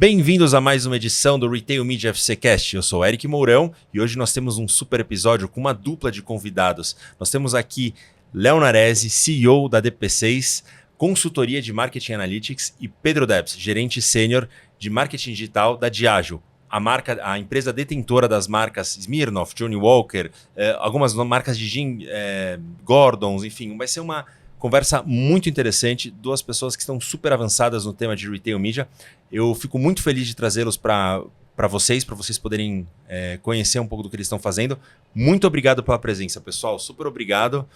Bem-vindos a mais uma edição do Retail Media FCcast. Eu sou Eric Mourão e hoje nós temos um super episódio com uma dupla de convidados. Nós temos aqui Léo Naresi, CEO da DP6, consultoria de Marketing Analytics, e Pedro Debs, gerente sênior de Marketing Digital da Diageo, a empresa detentora das marcas Smirnoff, Johnnie Walker, algumas marcas de gin, Gordons, enfim. Vai ser uma conversa muito interessante, duas pessoas que estão super avançadas no tema de Retail Media. Eu fico muito feliz de trazê-los para vocês poderem conhecer um pouco do que eles estão fazendo. Muito obrigado pela presença, pessoal. Super obrigado.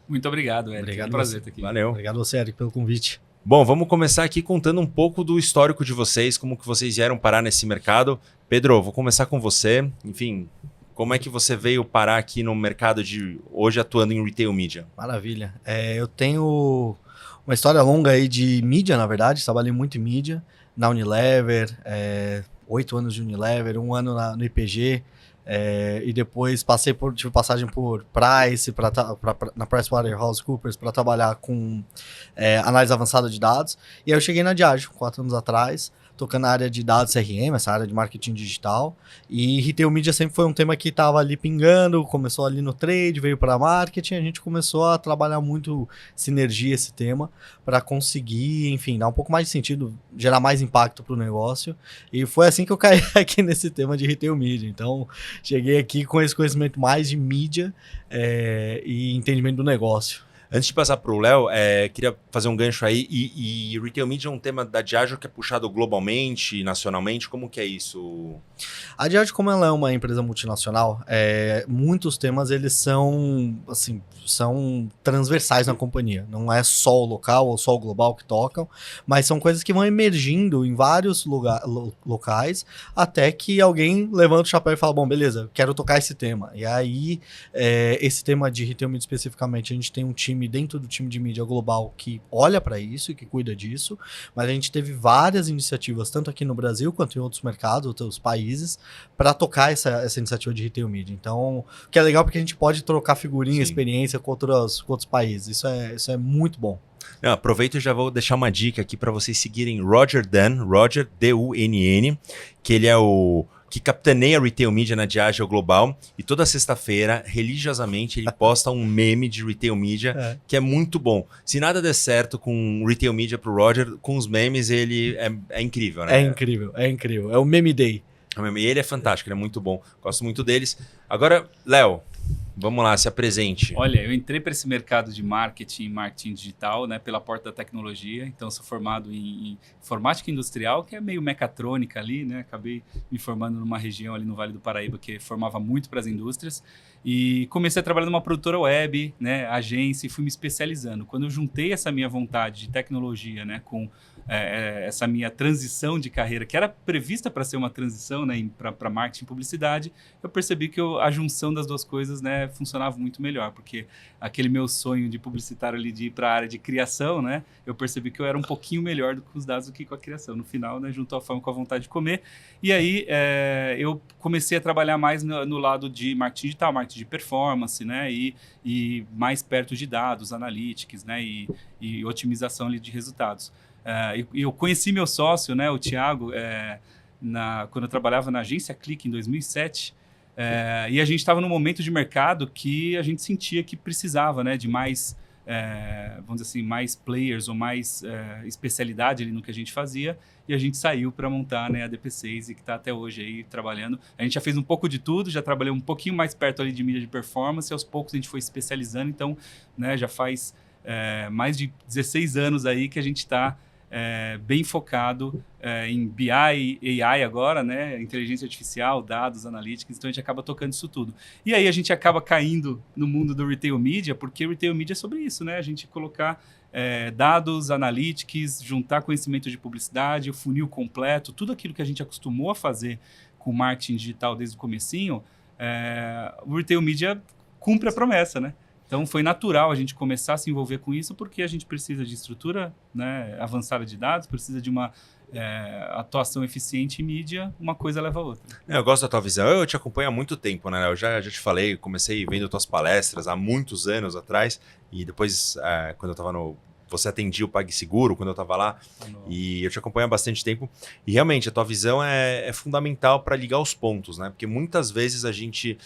Muito obrigado, Eric. Obrigado, é um prazer estar aqui. Valeu. Obrigado você, Eric, pelo convite. Bom, vamos começar aqui contando um pouco do histórico de vocês, como que vocês vieram parar nesse mercado. Pedro, vou começar com você. Enfim, como é que você veio parar aqui no mercado de hoje atuando em Retail Media? Maravilha. Eu tenho uma história longa aí de mídia, na verdade. Trabalhei muito em mídia, na Unilever, 8 anos de Unilever, 1 ano no IPG. E depois tive passagem por Price, na PricewaterhouseCoopers, para trabalhar com análise avançada de dados. E aí eu cheguei na Diageo, 4 anos atrás, tocando na área de dados CRM, essa área de marketing digital. E Retail Media sempre foi um tema que estava ali pingando, começou ali no trade, veio para marketing, a gente começou a trabalhar muito sinergia esse tema para conseguir, enfim, dar um pouco mais de sentido, gerar mais impacto para o negócio. E foi assim que eu caí aqui nesse tema de Retail Media. Então, cheguei aqui com esse conhecimento mais de mídia e entendimento do negócio. Antes de passar para o Léo, queria fazer um gancho aí. E Retail Media é um tema da Diageo que é puxado globalmente, nacionalmente. Como que é isso? A Diageo, como ela é uma empresa multinacional, muitos temas eles são transversais na companhia. Não é só o local ou só o global que tocam, mas são coisas que vão emergindo em vários locais, até que alguém levanta o chapéu e fala, bom, beleza, quero tocar esse tema. E aí, esse tema de Retail Media especificamente, a gente tem um time dentro do time de mídia global que olha para isso e que cuida disso, mas a gente teve várias iniciativas, tanto aqui no Brasil quanto em outros mercados, outros países, para tocar essa iniciativa de Retail Media. Então, o que é legal porque a gente pode trocar figurinha, Sim, experiência com outros países. Isso é muito bom. Não, aproveito e já vou deixar uma dica aqui para vocês seguirem Roger D-U-N-N, que ele é o que capitaneia Retail Media na Diageo Global, e toda sexta-feira, religiosamente, ele posta um meme de Retail Media, que é muito bom. Se nada der certo com Retail Media pro Roger, com os memes ele é incrível, né? É incrível. É o Meme Day. E ele é fantástico, ele é muito bom. Gosto muito deles. Agora, Léo, vamos lá, se apresente. Olha, eu entrei para esse mercado de marketing digital, né, pela porta da tecnologia. Então, sou formado em informática industrial, que é meio mecatrônica ali, né? Acabei me formando numa região ali no Vale do Paraíba que formava muito para as indústrias. E comecei a trabalhar numa produtora web, né, agência, e fui me especializando. Quando eu juntei essa minha vontade de tecnologia, né, com essa minha transição de carreira, que era prevista para ser uma transição, né, para marketing e publicidade, eu percebi que a junção das duas coisas, né, funcionava muito melhor, porque aquele meu sonho de publicitário ali de ir para a área de criação, né, eu percebi que eu era um pouquinho melhor com os dados do que com a criação. No final, né, juntou a fome com a vontade de comer. E aí eu comecei a trabalhar mais no lado de marketing digital, marketing de performance, né, e mais perto de dados, analytics, né, e otimização ali de resultados. Eu conheci meu sócio, né, o Thiago, quando eu trabalhava na agência Clique em 2007, e a gente estava num momento de mercado que a gente sentia que precisava, né, de mais, vamos dizer assim, mais players ou mais especialidade ali no que a gente fazia, e a gente saiu para montar, né, a DP6 e que está até hoje aí trabalhando. A gente já fez um pouco de tudo, já trabalhou um pouquinho mais perto ali de mídia de performance, e aos poucos a gente foi especializando, então, né, já faz mais de 16 anos aí que a gente está bem focado em BI e AI agora, né? Inteligência artificial, dados, analytics, então a gente acaba tocando isso tudo. E aí a gente acaba caindo no mundo do Retail Media, porque Retail Media é sobre isso, né? A gente colocar dados, analytics, juntar conhecimento de publicidade, o funil completo, tudo aquilo que a gente acostumou a fazer com marketing digital desde o comecinho, o Retail Media cumpre a promessa, né? Então, foi natural a gente começar a se envolver com isso, porque a gente precisa de estrutura, né, avançada de dados, precisa de uma atuação eficiente em mídia, uma coisa leva a outra. Eu gosto da tua visão. Eu te acompanho há muito tempo, né? Eu já te falei, comecei vendo tuas palestras há muitos anos atrás, e depois, quando eu estava no você atendia o PagSeguro quando eu estava lá, Nossa. e eu te acompanho há bastante tempo. E realmente, a tua visão é fundamental para ligar os pontos, né? Porque muitas vezes a gente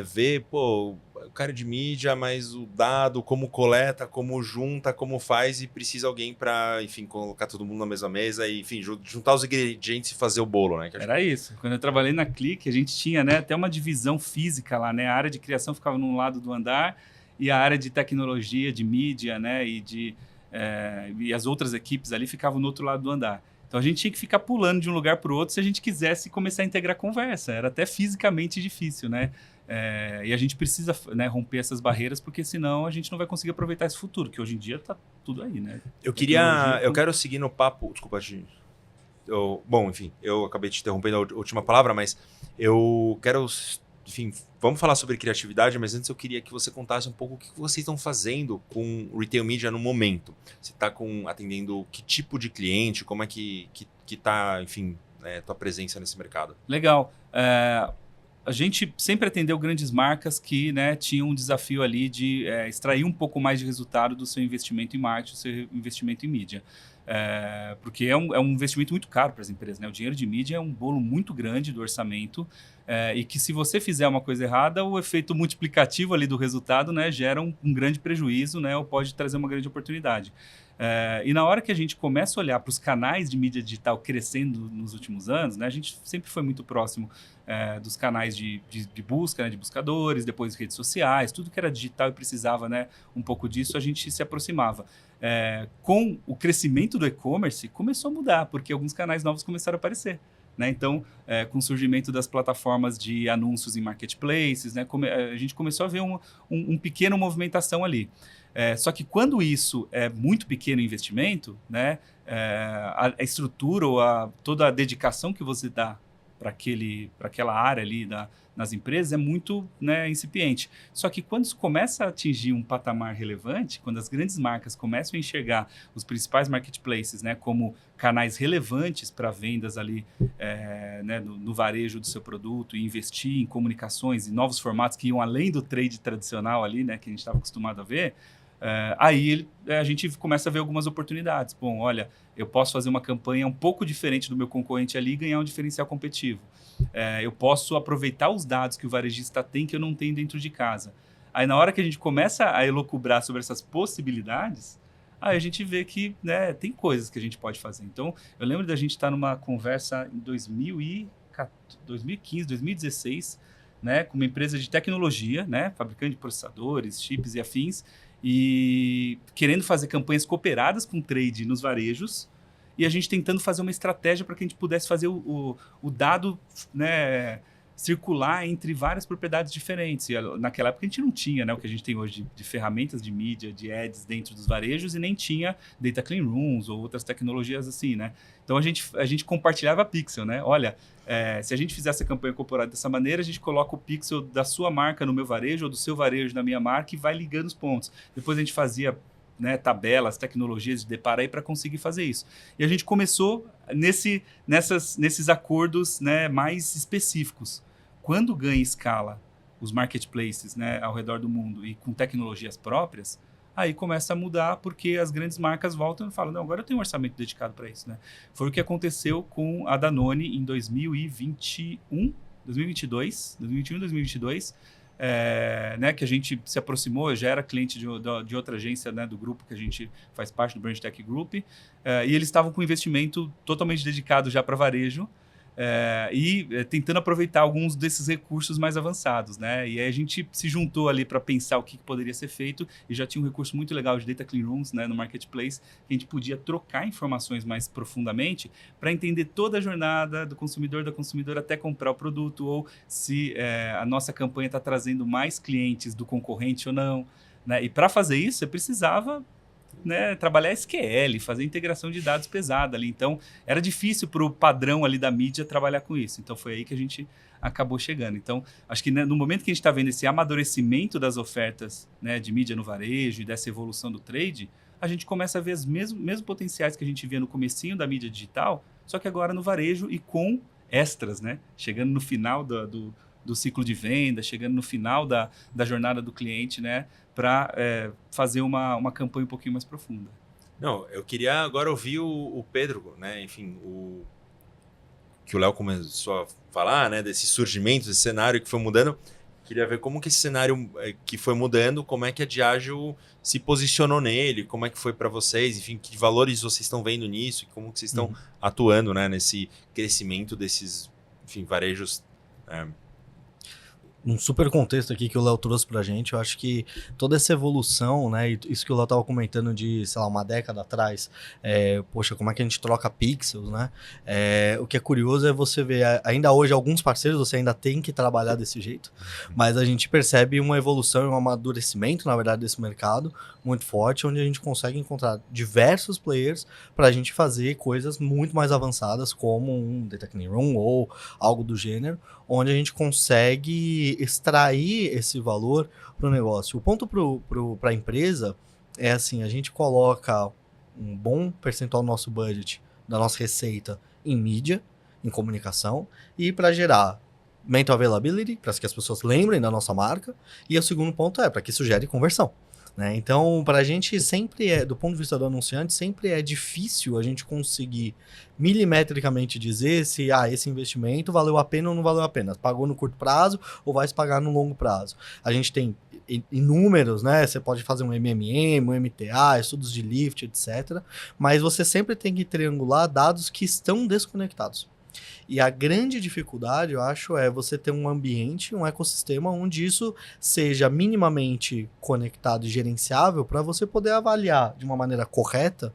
vê, pô, o cara de mídia, mas o dado, como coleta, como junta, como faz, e precisa alguém para, enfim, colocar todo mundo na mesma mesa e, enfim, juntar os ingredientes e fazer o bolo, né? Era isso. Quando eu trabalhei na Clique, a gente tinha, né, até uma divisão física lá, né? A área de criação ficava num lado do andar e a área de tecnologia, de mídia, né, e as outras equipes ali ficavam no outro lado do andar. Então a gente tinha que ficar pulando de um lugar para o outro se a gente quisesse começar a integrar conversa. Era até fisicamente difícil, né? E a gente precisa, né, romper essas barreiras, porque senão a gente não vai conseguir aproveitar esse futuro, que hoje em dia está tudo aí, né? Eu quero seguir no papo. Desculpa, bom, enfim, eu acabei te interrompendo a última palavra, mas eu quero, enfim, vamos falar sobre criatividade, mas antes eu queria que você contasse um pouco o que vocês estão fazendo com Retail Media no momento. Você está atendendo que tipo de cliente, como é que tá, enfim, tua presença nesse mercado? Legal. A gente sempre atendeu grandes marcas que, né, tinham um desafio ali de extrair um pouco mais de resultado do seu investimento em marketing, do seu investimento em mídia. Porque é um investimento muito caro para as empresas, né? O dinheiro de mídia é um bolo muito grande do orçamento e que, se você fizer uma coisa errada, o efeito multiplicativo ali do resultado, né, gera um grande prejuízo, né, ou pode trazer uma grande oportunidade. E na hora que a gente começa a olhar para os canais de mídia digital crescendo nos últimos anos, né, a gente sempre foi muito próximo dos canais de busca, né, de buscadores, depois redes sociais, tudo que era digital e precisava, né, um pouco disso, a gente se aproximava. Com o crescimento do e-commerce, começou a mudar, porque alguns canais novos começaram a aparecer. Né? Então, com o surgimento das plataformas de anúncios em marketplaces, né, a gente começou a ver uma pequena movimentação ali. Só que quando isso é muito pequeno investimento, né, a estrutura ou toda a dedicação que você dá para aquela área ali nas empresas é muito, né, incipiente. Só que quando isso começa a atingir um patamar relevante, quando as grandes marcas começam a enxergar os principais marketplaces, né, como canais relevantes para vendas ali, né, no varejo do seu produto, e investir em comunicações e novos formatos que iam além do trade tradicional ali, né, que a gente estava acostumado a ver, aí a gente começa a ver algumas oportunidades. Bom, olha, eu posso fazer uma campanha um pouco diferente do meu concorrente ali e ganhar um diferencial competitivo. Eu posso aproveitar os dados que o varejista tem que eu não tenho dentro de casa. Aí, na hora que a gente começa a elucubrar sobre essas possibilidades, aí a gente vê que, né, tem coisas que a gente pode fazer. Então, eu lembro da gente estar numa conversa em 2015, 2016, né, com uma empresa de tecnologia, né, fabricante de processadores, chips e afins, e querendo fazer campanhas cooperadas com trade nos varejos, e a gente tentando fazer uma estratégia para que a gente pudesse fazer o dado, né, circular entre várias propriedades diferentes. E naquela época a gente não tinha, né, o que a gente tem hoje de ferramentas de mídia, de ads dentro dos varejos, e nem tinha data clean rooms ou outras tecnologias assim, né? Então a gente compartilhava pixel, né? Olha, se a gente fizesse a campanha corporativa dessa maneira, a gente coloca o pixel da sua marca no meu varejo ou do seu varejo na minha marca e vai ligando os pontos. Depois a gente fazia, né, tabelas, tecnologias de depara aí para conseguir fazer isso. E a gente começou nesses acordos, né, mais específicos. Quando ganha escala os marketplaces, né, ao redor do mundo e com tecnologias próprias, aí começa a mudar, porque as grandes marcas voltam e falam, não, agora eu tenho um orçamento dedicado para isso. Né? Foi o que aconteceu com a Danone em 2021, 2022, né, que a gente se aproximou. Eu já era cliente de outra agência, né, do grupo que a gente faz parte, do Brand Tech Group, e eles estavam com investimento totalmente dedicado já para varejo, tentando aproveitar alguns desses recursos mais avançados, né? E aí a gente se juntou ali para pensar o que poderia ser feito, e já tinha um recurso muito legal de Data Clean Rooms, né, no Marketplace, que a gente podia trocar informações mais profundamente para entender toda a jornada do consumidor, da consumidora, até comprar o produto, ou se a nossa campanha está trazendo mais clientes do concorrente ou não. Né? E para fazer isso, você precisava, né, trabalhar SQL, fazer integração de dados pesada ali. Então, era difícil para o padrão ali da mídia trabalhar com isso. Então, foi aí que a gente acabou chegando. Então, acho que, né, no momento que a gente está vendo esse amadurecimento das ofertas, né, de mídia no varejo e dessa evolução do trade, a gente começa a ver os mesmos potenciais que a gente via no comecinho da mídia digital, só que agora no varejo e com extras, né? Chegando no final do ciclo de venda, chegando no final da jornada do cliente, né, para fazer uma campanha um pouquinho mais profunda. Não, eu queria agora ouvir o Pedro, né? Enfim, que o Léo começou a falar, né? Desse surgimento, desse cenário que foi mudando. Queria ver como que esse cenário que foi mudando, como é que a Diageo se posicionou nele, como é que foi para vocês, enfim, que valores vocês estão vendo nisso, como que vocês estão atuando, né? Nesse crescimento desses, enfim, varejos. Um super contexto aqui que o Léo trouxe pra gente. Eu acho que toda essa evolução, né, e isso que o Léo tava comentando de, sei lá, uma década atrás, poxa, como é que a gente troca pixels, né? O que é curioso é você ver, ainda hoje, alguns parceiros você ainda tem que trabalhar desse jeito, mas a gente percebe uma evolução e um amadurecimento, na verdade, desse mercado muito forte, onde a gente consegue encontrar diversos players para a gente fazer coisas muito mais avançadas, como um Data Clean Room ou algo do gênero, onde a gente consegue extrair esse valor para o negócio. O ponto para a empresa é assim, a gente coloca um bom percentual do nosso budget, da nossa receita, em mídia, em comunicação, e para gerar mental availability, para que as pessoas lembrem da nossa marca, e o segundo ponto é para que isso gere conversão. Né? Então, para a gente sempre do ponto de vista do anunciante, sempre é difícil a gente conseguir milimetricamente dizer se esse investimento valeu a pena ou não valeu a pena. Pagou no curto prazo ou vai se pagar no longo prazo. A gente tem inúmeros, né? Você pode fazer um MMM, um MTA, estudos de lift, etc. Mas você sempre tem que triangular dados que estão desconectados. E a grande dificuldade, eu acho, é você ter um ambiente, um ecossistema onde isso seja minimamente conectado e gerenciável para você poder avaliar de uma maneira correta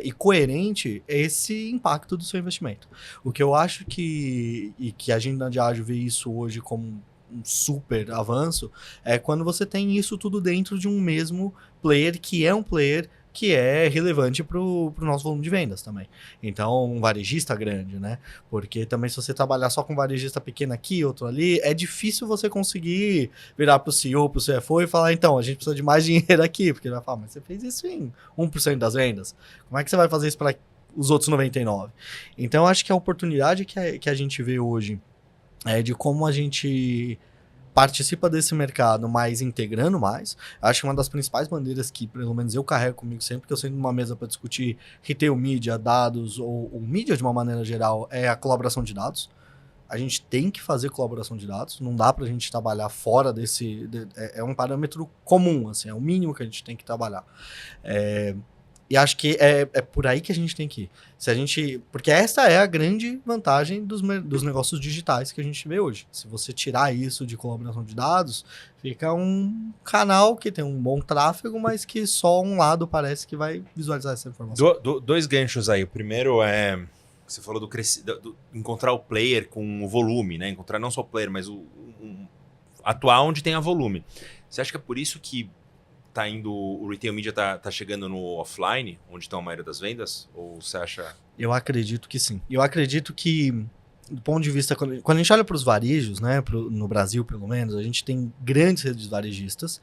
e coerente esse impacto do seu investimento. O que eu acho que a gente na Diageo vê isso hoje como um super avanço é quando você tem isso tudo dentro de um mesmo player, que é um player que é relevante para o nosso volume de vendas também. Então, um varejista grande, né? Porque também se você trabalhar só com um varejista pequeno aqui, outro ali, é difícil você conseguir virar para o CEO, para o CFO e falar, então, a gente precisa de mais dinheiro aqui, porque ele vai falar, mas você fez isso em 1% das vendas. Como é que você vai fazer isso para os outros 99%? Então, acho que a oportunidade que a gente vê hoje é de como a gente participa desse mercado, mas integrando mais. Acho que uma das principais bandeiras que, pelo menos eu carrego comigo sempre que eu sento numa mesa para discutir retail media, dados ou mídia de uma maneira geral, é a colaboração de dados. A gente tem que fazer colaboração de dados, não dá para a gente trabalhar fora desse... É um parâmetro comum, assim, é o mínimo que a gente tem que trabalhar. E acho que é por aí que a gente tem que ir. Porque essa é a grande vantagem dos negócios digitais que a gente vê hoje. Se você tirar isso de colaboração de dados, fica um canal que tem um bom tráfego, mas que só um lado parece que vai visualizar essa informação. Dois ganchos aí. O primeiro é... Você falou do encontrar o player com o volume, né? Encontrar não só o player, mas atuar onde tem a volume. Você acha que é por isso que o retail media tá chegando no offline, onde estão a maioria das vendas? Ou você acha... Eu acredito que sim. Eu acredito que, do ponto de vista... Quando a gente olha para os varejos, né, no Brasil pelo menos, a gente tem grandes redes varejistas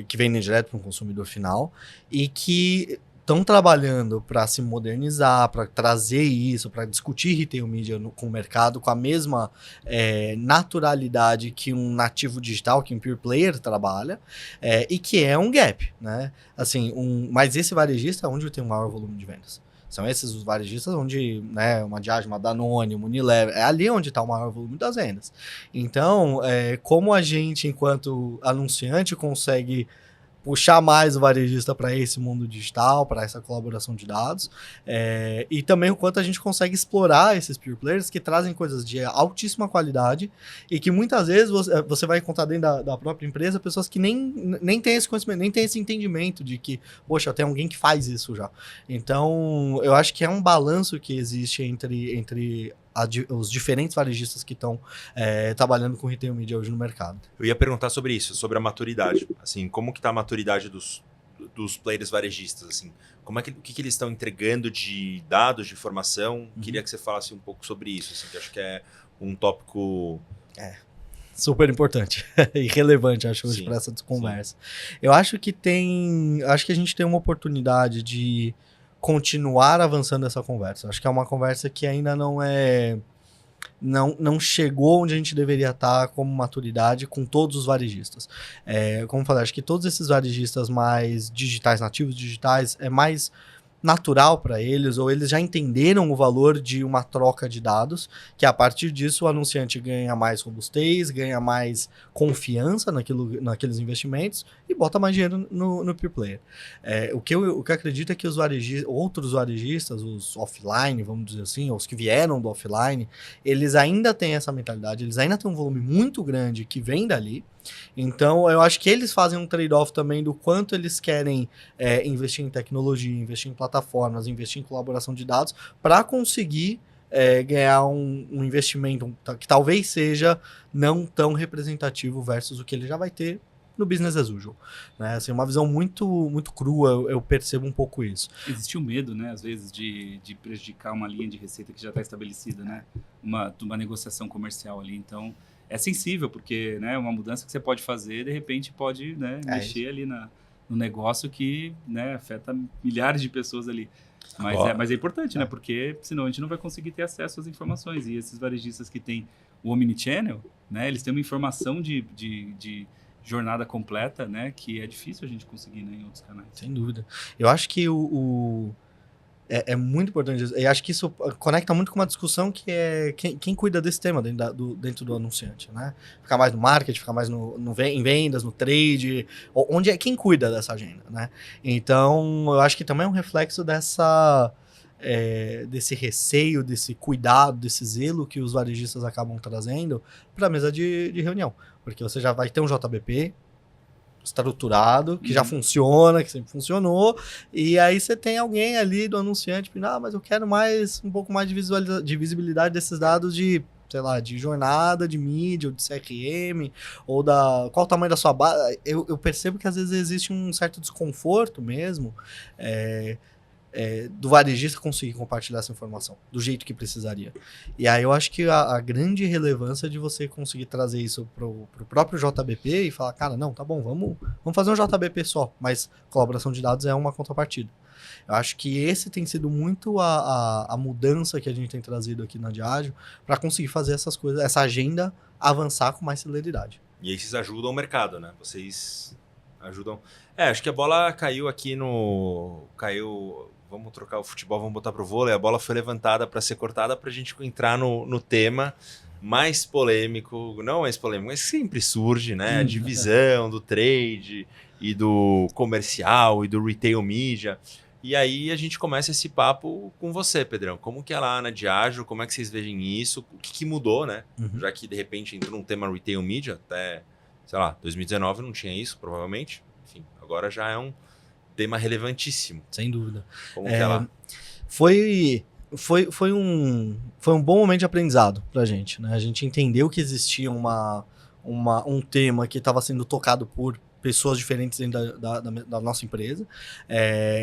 que vendem direto para um consumidor final e que estão trabalhando para se modernizar, para trazer isso, para discutir retail media com o mercado com a mesma naturalidade que um nativo digital, que um pure player trabalha, e que é um gap, né? Assim, mas esse varejista é onde tem o maior volume de vendas. São esses os varejistas onde, né, uma Diageo, uma Danone, uma Unilever, é ali onde está o maior volume das vendas. Então, como a gente, enquanto anunciante, consegue puxar mais o varejista para esse mundo digital, para essa colaboração de dados, e também o quanto a gente consegue explorar esses pure players que trazem coisas de altíssima qualidade e que muitas vezes você vai encontrar dentro da própria empresa pessoas que nem têm esse conhecimento, nem têm esse entendimento de que, poxa, tem alguém que faz isso já. Então, eu acho que é um balanço que existe entre os diferentes varejistas que estão trabalhando com retail media hoje no mercado. Eu ia perguntar sobre isso, sobre a maturidade. Assim, como que está a maturidade dos players varejistas? Assim, o que eles estão entregando de dados, de informação? Queria que você falasse um pouco sobre isso, assim, que acho que é um tópico... Super importante e relevante, acho, hoje para essa conversa. Eu acho que a gente tem uma oportunidade de continuar avançando essa conversa. Acho que é uma conversa que ainda não é não chegou onde a gente deveria estar como maturidade com todos os varejistas. Como eu falei, acho que todos esses varejistas mais digitais, nativos digitais, é mais natural para eles, ou eles já entenderam o valor de uma troca de dados, que a partir disso o anunciante ganha mais robustez, ganha mais confiança naqueles investimentos e bota mais dinheiro no Pure Player. O que eu acredito é que os outros varejistas, os offline, vamos dizer assim, os que vieram do offline, eles ainda têm essa mentalidade, eles ainda têm um volume muito grande que vem dali. Então, eu acho que eles fazem um trade-off também do quanto eles querem investir em tecnologia, investir em plataformas, investir em colaboração de dados, para conseguir ganhar um investimento que talvez seja não tão representativo versus o que ele já vai ter no business as usual. Né? Assim, uma visão muito, muito crua, eu percebo um pouco isso. Existe um medo, né, às vezes, de prejudicar uma linha de receita que já está estabelecida, né? Uma negociação comercial ali. Então, é sensível, porque, né, uma mudança que você pode fazer, de repente pode, né, mexer ali no negócio que, né, afeta milhares de pessoas ali. Mas é importante, né? Porque senão a gente não vai conseguir ter acesso às informações. E esses varejistas que têm o Omnichannel, né, eles têm uma informação de jornada completa, né, que é difícil a gente conseguir, né, em outros canais. Sem dúvida. Eu acho que é muito importante. E acho que isso conecta muito com uma discussão que é quem cuida desse tema dentro do anunciante, né? Ficar mais no marketing, ficar mais em vendas, no trade, onde quem cuida dessa agenda, né? Então, eu acho que também é um reflexo desse receio, desse cuidado, desse zelo que os varejistas acabam trazendo para a mesa de reunião. Porque você já vai ter um JBP estruturado, que já funciona, que sempre funcionou, e aí você tem alguém ali do anunciante, mas eu quero um pouco mais de visibilidade desses dados de, sei lá, de jornada, de mídia, ou de CRM, ou qual o tamanho da sua base. Eu percebo que às vezes existe um certo desconforto mesmo, do varejista conseguir compartilhar essa informação do jeito que precisaria. E aí eu acho que a grande relevância de você conseguir trazer isso pro próprio JBP e falar, cara, não, tá bom, vamos fazer um JBP só, mas colaboração de dados é uma contrapartida. Eu acho que esse tem sido muito a mudança que a gente tem trazido aqui na Diageo para conseguir fazer essas coisas, essa agenda avançar com mais celeridade. E aí vocês ajudam o mercado, né? Vocês ajudam... acho que a bola caiu aqui vamos trocar o futebol, vamos botar pro vôlei. A bola foi levantada para ser cortada para a gente entrar no tema mais polêmico, não mais polêmico, mas sempre surge, né? A divisão do trade e do comercial e do retail media. E aí a gente começa esse papo com você, Pedrão. Como que é lá na Diageo? Como é que vocês veem isso? O que mudou, né? Já que de repente entrou um tema retail media, até, sei lá, 2019 não tinha isso, provavelmente. Enfim, agora já é um tema relevantíssimo. Sem dúvida. Como que é lá? Foi um bom momento de aprendizado pra gente, né? A gente entendeu que existia um tema que estava sendo tocado por pessoas diferentes dentro da nossa empresa,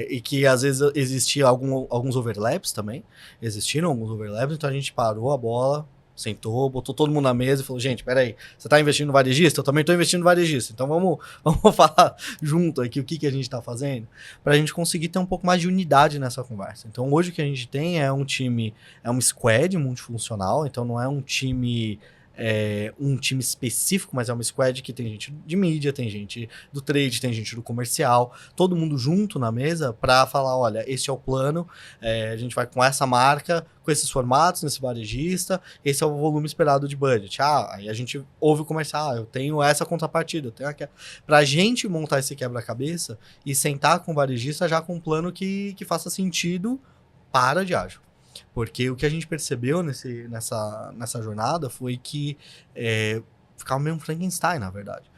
e que às vezes existia alguns overlaps também. Existiram alguns overlaps, então a gente parou a bola, sentou, botou todo mundo na mesa e falou, gente, peraí, você está investindo no varejista? Eu também estou investindo no varejista, então vamos falar junto aqui o que a gente está fazendo, para a gente conseguir ter um pouco mais de unidade nessa conversa. Então hoje o que a gente tem é um squad multifuncional, então não é um time específico, mas é uma squad que tem gente de mídia, tem gente do trade, tem gente do comercial, todo mundo junto na mesa para falar, olha, esse é o plano, a gente vai com essa marca, com esses formatos, nesse varejista, esse é o volume esperado de budget. Aí a gente ouve o comercial, eu tenho essa contrapartida, eu tenho aquela. Pra gente montar esse quebra-cabeça e sentar com o varejista já com um plano que faça sentido para a Diageo. Porque o que a gente percebeu nessa jornada foi que ficava meio um Frankenstein, na verdade.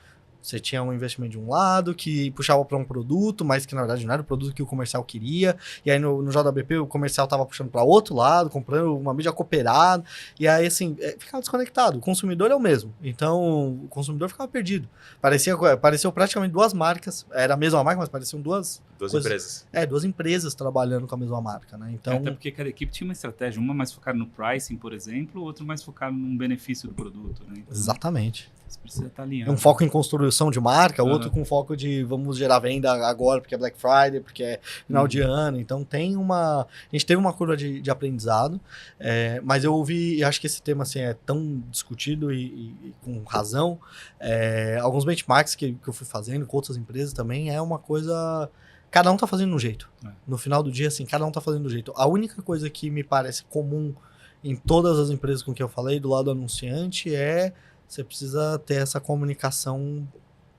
Você tinha um investimento de um lado que puxava para um produto, mas que na verdade não era o produto que o comercial queria. E aí no JBP o comercial estava puxando para outro lado, comprando uma mídia cooperada. E aí assim, ficava desconectado. O consumidor é o mesmo. Então o consumidor ficava perdido. Pareceu praticamente duas marcas. Era a mesma marca, mas pareciam duas empresas. Duas empresas trabalhando com a mesma marca, né? Então, até porque cada equipe tinha uma estratégia. Uma mais focada no pricing, por exemplo, outra mais focada no benefício do produto, né? Então, exatamente. você precisa estar alinhado. Um foco em construção de marca, outro com foco de vamos gerar venda agora, porque é Black Friday, porque é final de ano. Então a gente teve uma curva de aprendizado, mas eu ouvi, e acho que esse tema assim, é tão discutido e com razão. Alguns benchmarks que eu fui fazendo com outras empresas também é uma coisa... Cada um tá fazendo de um jeito. No final do dia, assim, cada um tá fazendo de um jeito. A única coisa que me parece comum em todas as empresas com que eu falei, do lado do anunciante, você precisa ter essa comunicação,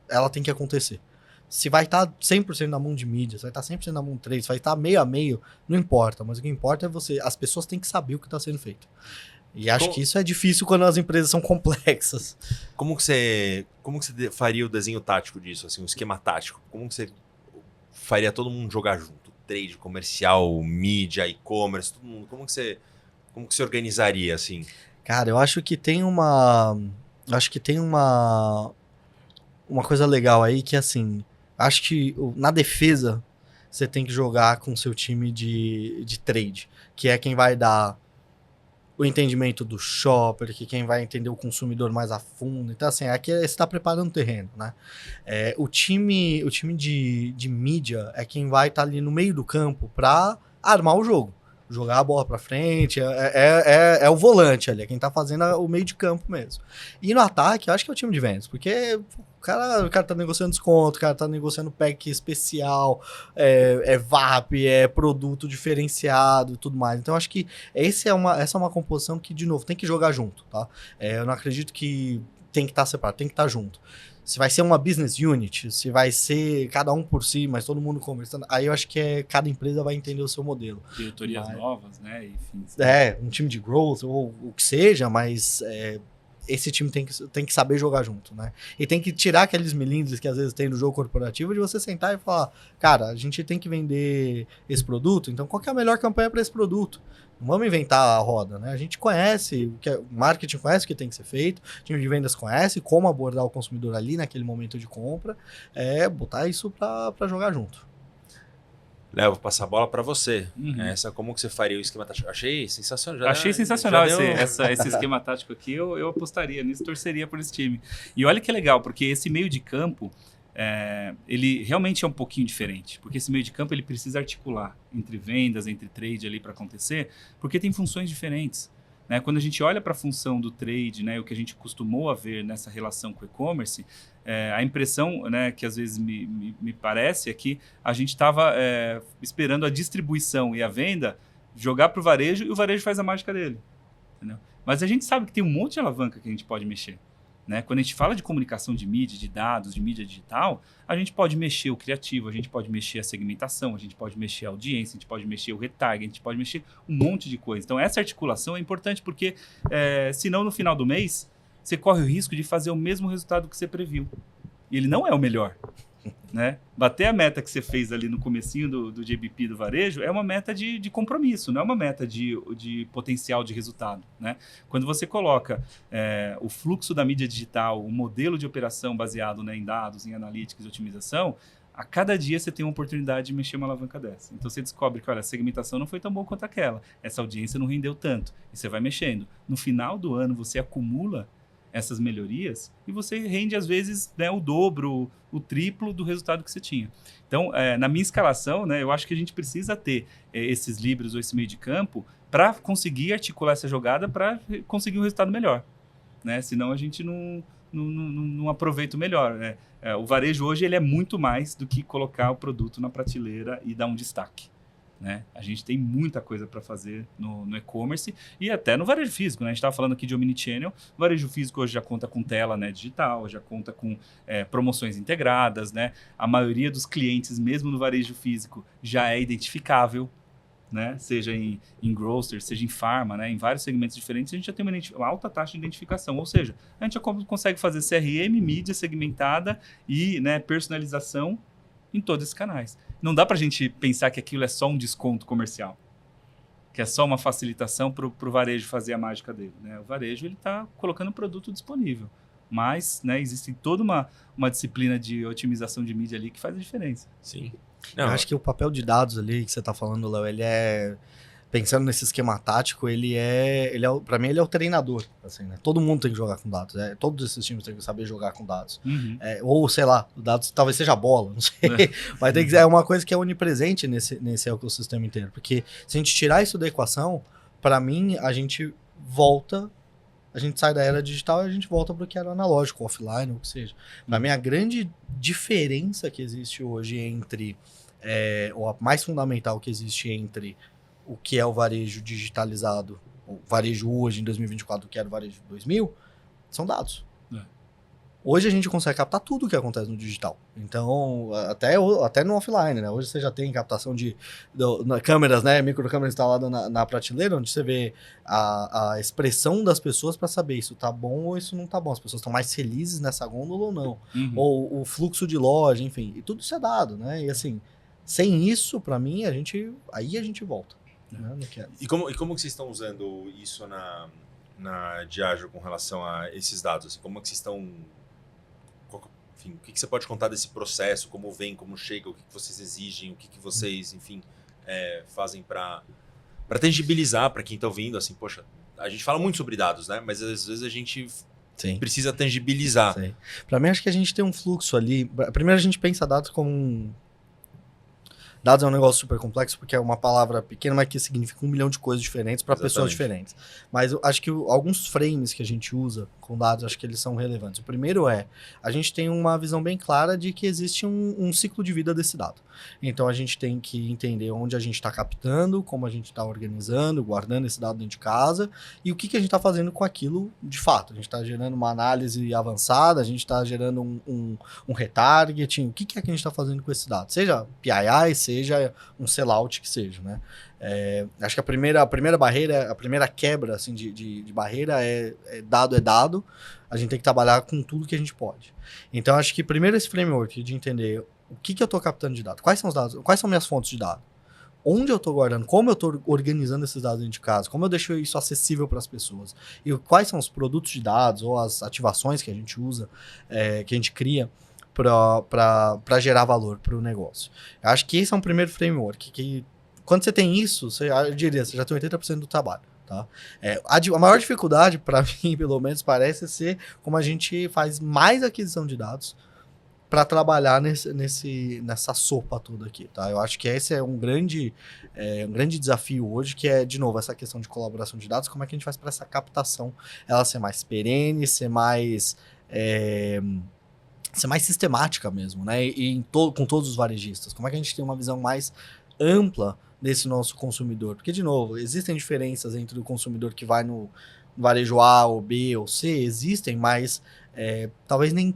ela tem que acontecer. Se vai estar 100% na mão de mídia, se vai estar 100% na mão de trade, se vai estar meio a meio, não importa. Mas o que importa é as pessoas têm que saber o que está sendo feito. E acho que isso é difícil quando as empresas são complexas. Como que você faria o desenho tático disso, assim, o esquema tático? Como que você faria todo mundo jogar junto? Trade, comercial, mídia, e-commerce, todo mundo. Como que você organizaria, assim? Cara, eu acho que tem uma coisa legal aí que, assim, acho que na defesa você tem que jogar com o seu time de trade, que é quem vai dar o entendimento do shopper, que quem vai entender o consumidor mais a fundo. Então, assim, aqui você está preparando o terreno, né? O time de mídia é quem vai estar ali no meio do campo para armar o jogo. Jogar a bola para frente, é o volante ali, é quem tá fazendo o meio de campo mesmo. E no ataque, eu acho que é o time de vendas, porque o cara tá negociando desconto, o cara tá negociando pack especial, VAP, produto diferenciado e tudo mais. Então, eu acho que essa é uma composição que, de novo, tem que jogar junto, tá? Eu não acredito que tem que estar separado, tem que estar junto. Se vai ser uma business unit, se vai ser cada um por si, mas todo mundo conversando, aí eu acho que cada empresa vai entender o seu modelo. Diretorias novas, né? Enfim. Um time de growth, ou o que seja, mas esse time tem que saber jogar junto, né? E tem que tirar aqueles melindres que às vezes tem no jogo corporativo de você sentar e falar, cara, a gente tem que vender esse produto, então qual que é a melhor campanha para esse produto? Não vamos inventar a roda, né? A gente conhece, o marketing conhece o que tem que ser feito, o time de vendas conhece como abordar o consumidor ali naquele momento de compra, botar isso para jogar junto. Léo, vou passar a bola para você. Como que você faria o esquema tático? Achei sensacional. Achei sensacional esse esquema tático aqui. Eu apostaria nisso, torceria por esse time. E olha que legal, porque esse meio de campo, ele realmente é um pouquinho diferente. Porque esse meio de campo ele precisa articular entre vendas, entre trade ali para acontecer, porque tem funções diferentes. Né? Quando a gente olha para a função do trade, né, o que a gente costumou a ver nessa relação com o e-commerce, a impressão, né, que às vezes me parece é que a gente estava esperando a distribuição e a venda jogar para o varejo e o varejo faz a mágica dele. Entendeu? Mas a gente sabe que tem um monte de alavanca que a gente pode mexer. Né? Quando a gente fala de comunicação de mídia, de dados, de mídia digital, a gente pode mexer o criativo, a gente pode mexer a segmentação, a gente pode mexer a audiência, a gente pode mexer o retarget, a gente pode mexer um monte de coisa. Então, essa articulação é importante porque, senão, no final do mês, você corre o risco de fazer o mesmo resultado que você previu. E ele não é o melhor. Né? Bater a meta que você fez ali no comecinho do JBP do varejo é uma meta de compromisso, não é uma meta de potencial de resultado. Né? Quando você coloca o fluxo da mídia digital, o modelo de operação baseado, né, em dados, em analytics e otimização, a cada dia você tem uma oportunidade de mexer uma alavanca dessa. Então você descobre que olha, a segmentação não foi tão boa quanto aquela, essa audiência não rendeu tanto, e você vai mexendo. No final do ano você acumula essas melhorias e você rende às vezes, né, o dobro, o triplo do resultado que você tinha. Então, na minha escalação, né, eu acho que a gente precisa ter esses líderes ou esse meio de campo para conseguir articular essa jogada para conseguir um resultado melhor. Né? Senão a gente não aproveita o melhor. Né? O varejo hoje ele é muito mais do que colocar o produto na prateleira e dar um destaque. Né? A gente tem muita coisa para fazer no e-commerce e até no varejo físico. Né? A gente estava falando aqui de omnichannel. O varejo físico hoje já conta com tela, né, digital, já conta com promoções integradas. Né? A maioria dos clientes, mesmo no varejo físico, já é identificável. Né? Seja em grocer, seja em pharma, né? Em vários segmentos diferentes, a gente já tem uma alta taxa de identificação. Ou seja, a gente já consegue fazer CRM, mídia segmentada e, né, personalização em todos esses canais. Não dá para a gente pensar que aquilo é só um desconto comercial, que é só uma facilitação para o varejo fazer a mágica dele. Né? O varejo está colocando o produto disponível, mas, né, existe toda uma disciplina de otimização de mídia ali que faz a diferença. Sim. Eu acho que o papel de dados ali que você está falando, Léo, ele é pensando nesse esquema tático, para mim, ele é o treinador, assim, né? Todo mundo tem que jogar com dados, todos esses times têm que saber jogar com dados. Ou, sei lá, dados talvez seja bola, não sei, mas tem que é uma coisa que é onipresente nesse ecossistema inteiro, porque se a gente tirar isso da equação, para mim, a gente sai da era digital e a gente volta para o que era analógico, offline, ou o que seja. Para mim, a grande diferença que existe hoje ou a mais fundamental que existe entre o que é o varejo digitalizado, o varejo hoje em 2024, o que era o varejo 2000, são dados. Hoje a gente consegue captar tudo o que acontece no digital. Então, até no offline, né? Hoje você já tem captação de câmeras, né? Microcâmeras instaladas na prateleira, onde você vê a expressão das pessoas para saber isso tá bom ou isso não tá bom. As pessoas estão mais felizes nessa gôndola ou não. Ou o fluxo de loja, enfim. E tudo isso é dado, né? E assim, sem isso, para mim, a gente volta. Né? E como que vocês estão usando isso na Diageo com relação a esses dados? Assim, como é que vocês estão... Enfim, o que você pode contar desse processo? Como vem, como chega, o que vocês exigem, o que vocês, enfim, fazem para tangibilizar para quem está ouvindo? Assim, poxa, a gente fala muito sobre dados, né? Mas às vezes a gente precisa tangibilizar. Para mim, acho que a gente tem um fluxo ali. Primeiro, a gente pensa dados como dados é um negócio super complexo, porque é uma palavra pequena, mas que significa 1 milhão de coisas diferentes para pessoas diferentes. Mas eu acho que alguns frames que a gente usa com dados, acho que eles são relevantes. O primeiro a gente tem uma visão bem clara de que existe um ciclo de vida desse dado. Então, a gente tem que entender onde a gente está captando, como a gente está organizando, guardando esse dado dentro de casa, e o que a gente está fazendo com aquilo de fato. A gente está gerando uma análise avançada, a gente está gerando um retargeting, o que é que a gente está fazendo com esse dado? Seja PII, seja um sellout que seja, né? Acho que a primeira barreira, a primeira quebra assim, de barreira é dado. A gente tem que trabalhar com tudo que a gente pode. Então, acho que primeiro esse framework de entender o que eu estou captando de dados, quais são os dados, quais são minhas fontes de dados, onde eu estou guardando, como eu estou organizando esses dados dentro de casa, como eu deixo isso acessível para as pessoas, e quais são os produtos de dados ou as ativações que a gente usa, que a gente cria para gerar valor para o negócio. Eu acho que esse é um primeiro framework, que quando você tem isso, eu diria, você já tem 80% do trabalho. Tá? A maior dificuldade, para mim, pelo menos, parece ser como a gente faz mais aquisição de dados para trabalhar nessa sopa toda aqui. Tá? Eu acho que esse é um grande desafio hoje, que é, de novo, essa questão de colaboração de dados, como é que a gente faz para essa captação ela ser mais perene, ser mais sistemática mesmo, né? Com todos os varejistas. Como é que a gente tem uma visão mais ampla desse nosso consumidor? Porque, de novo, existem diferenças entre o consumidor que vai no varejo A ou B ou C, existem, mas talvez nem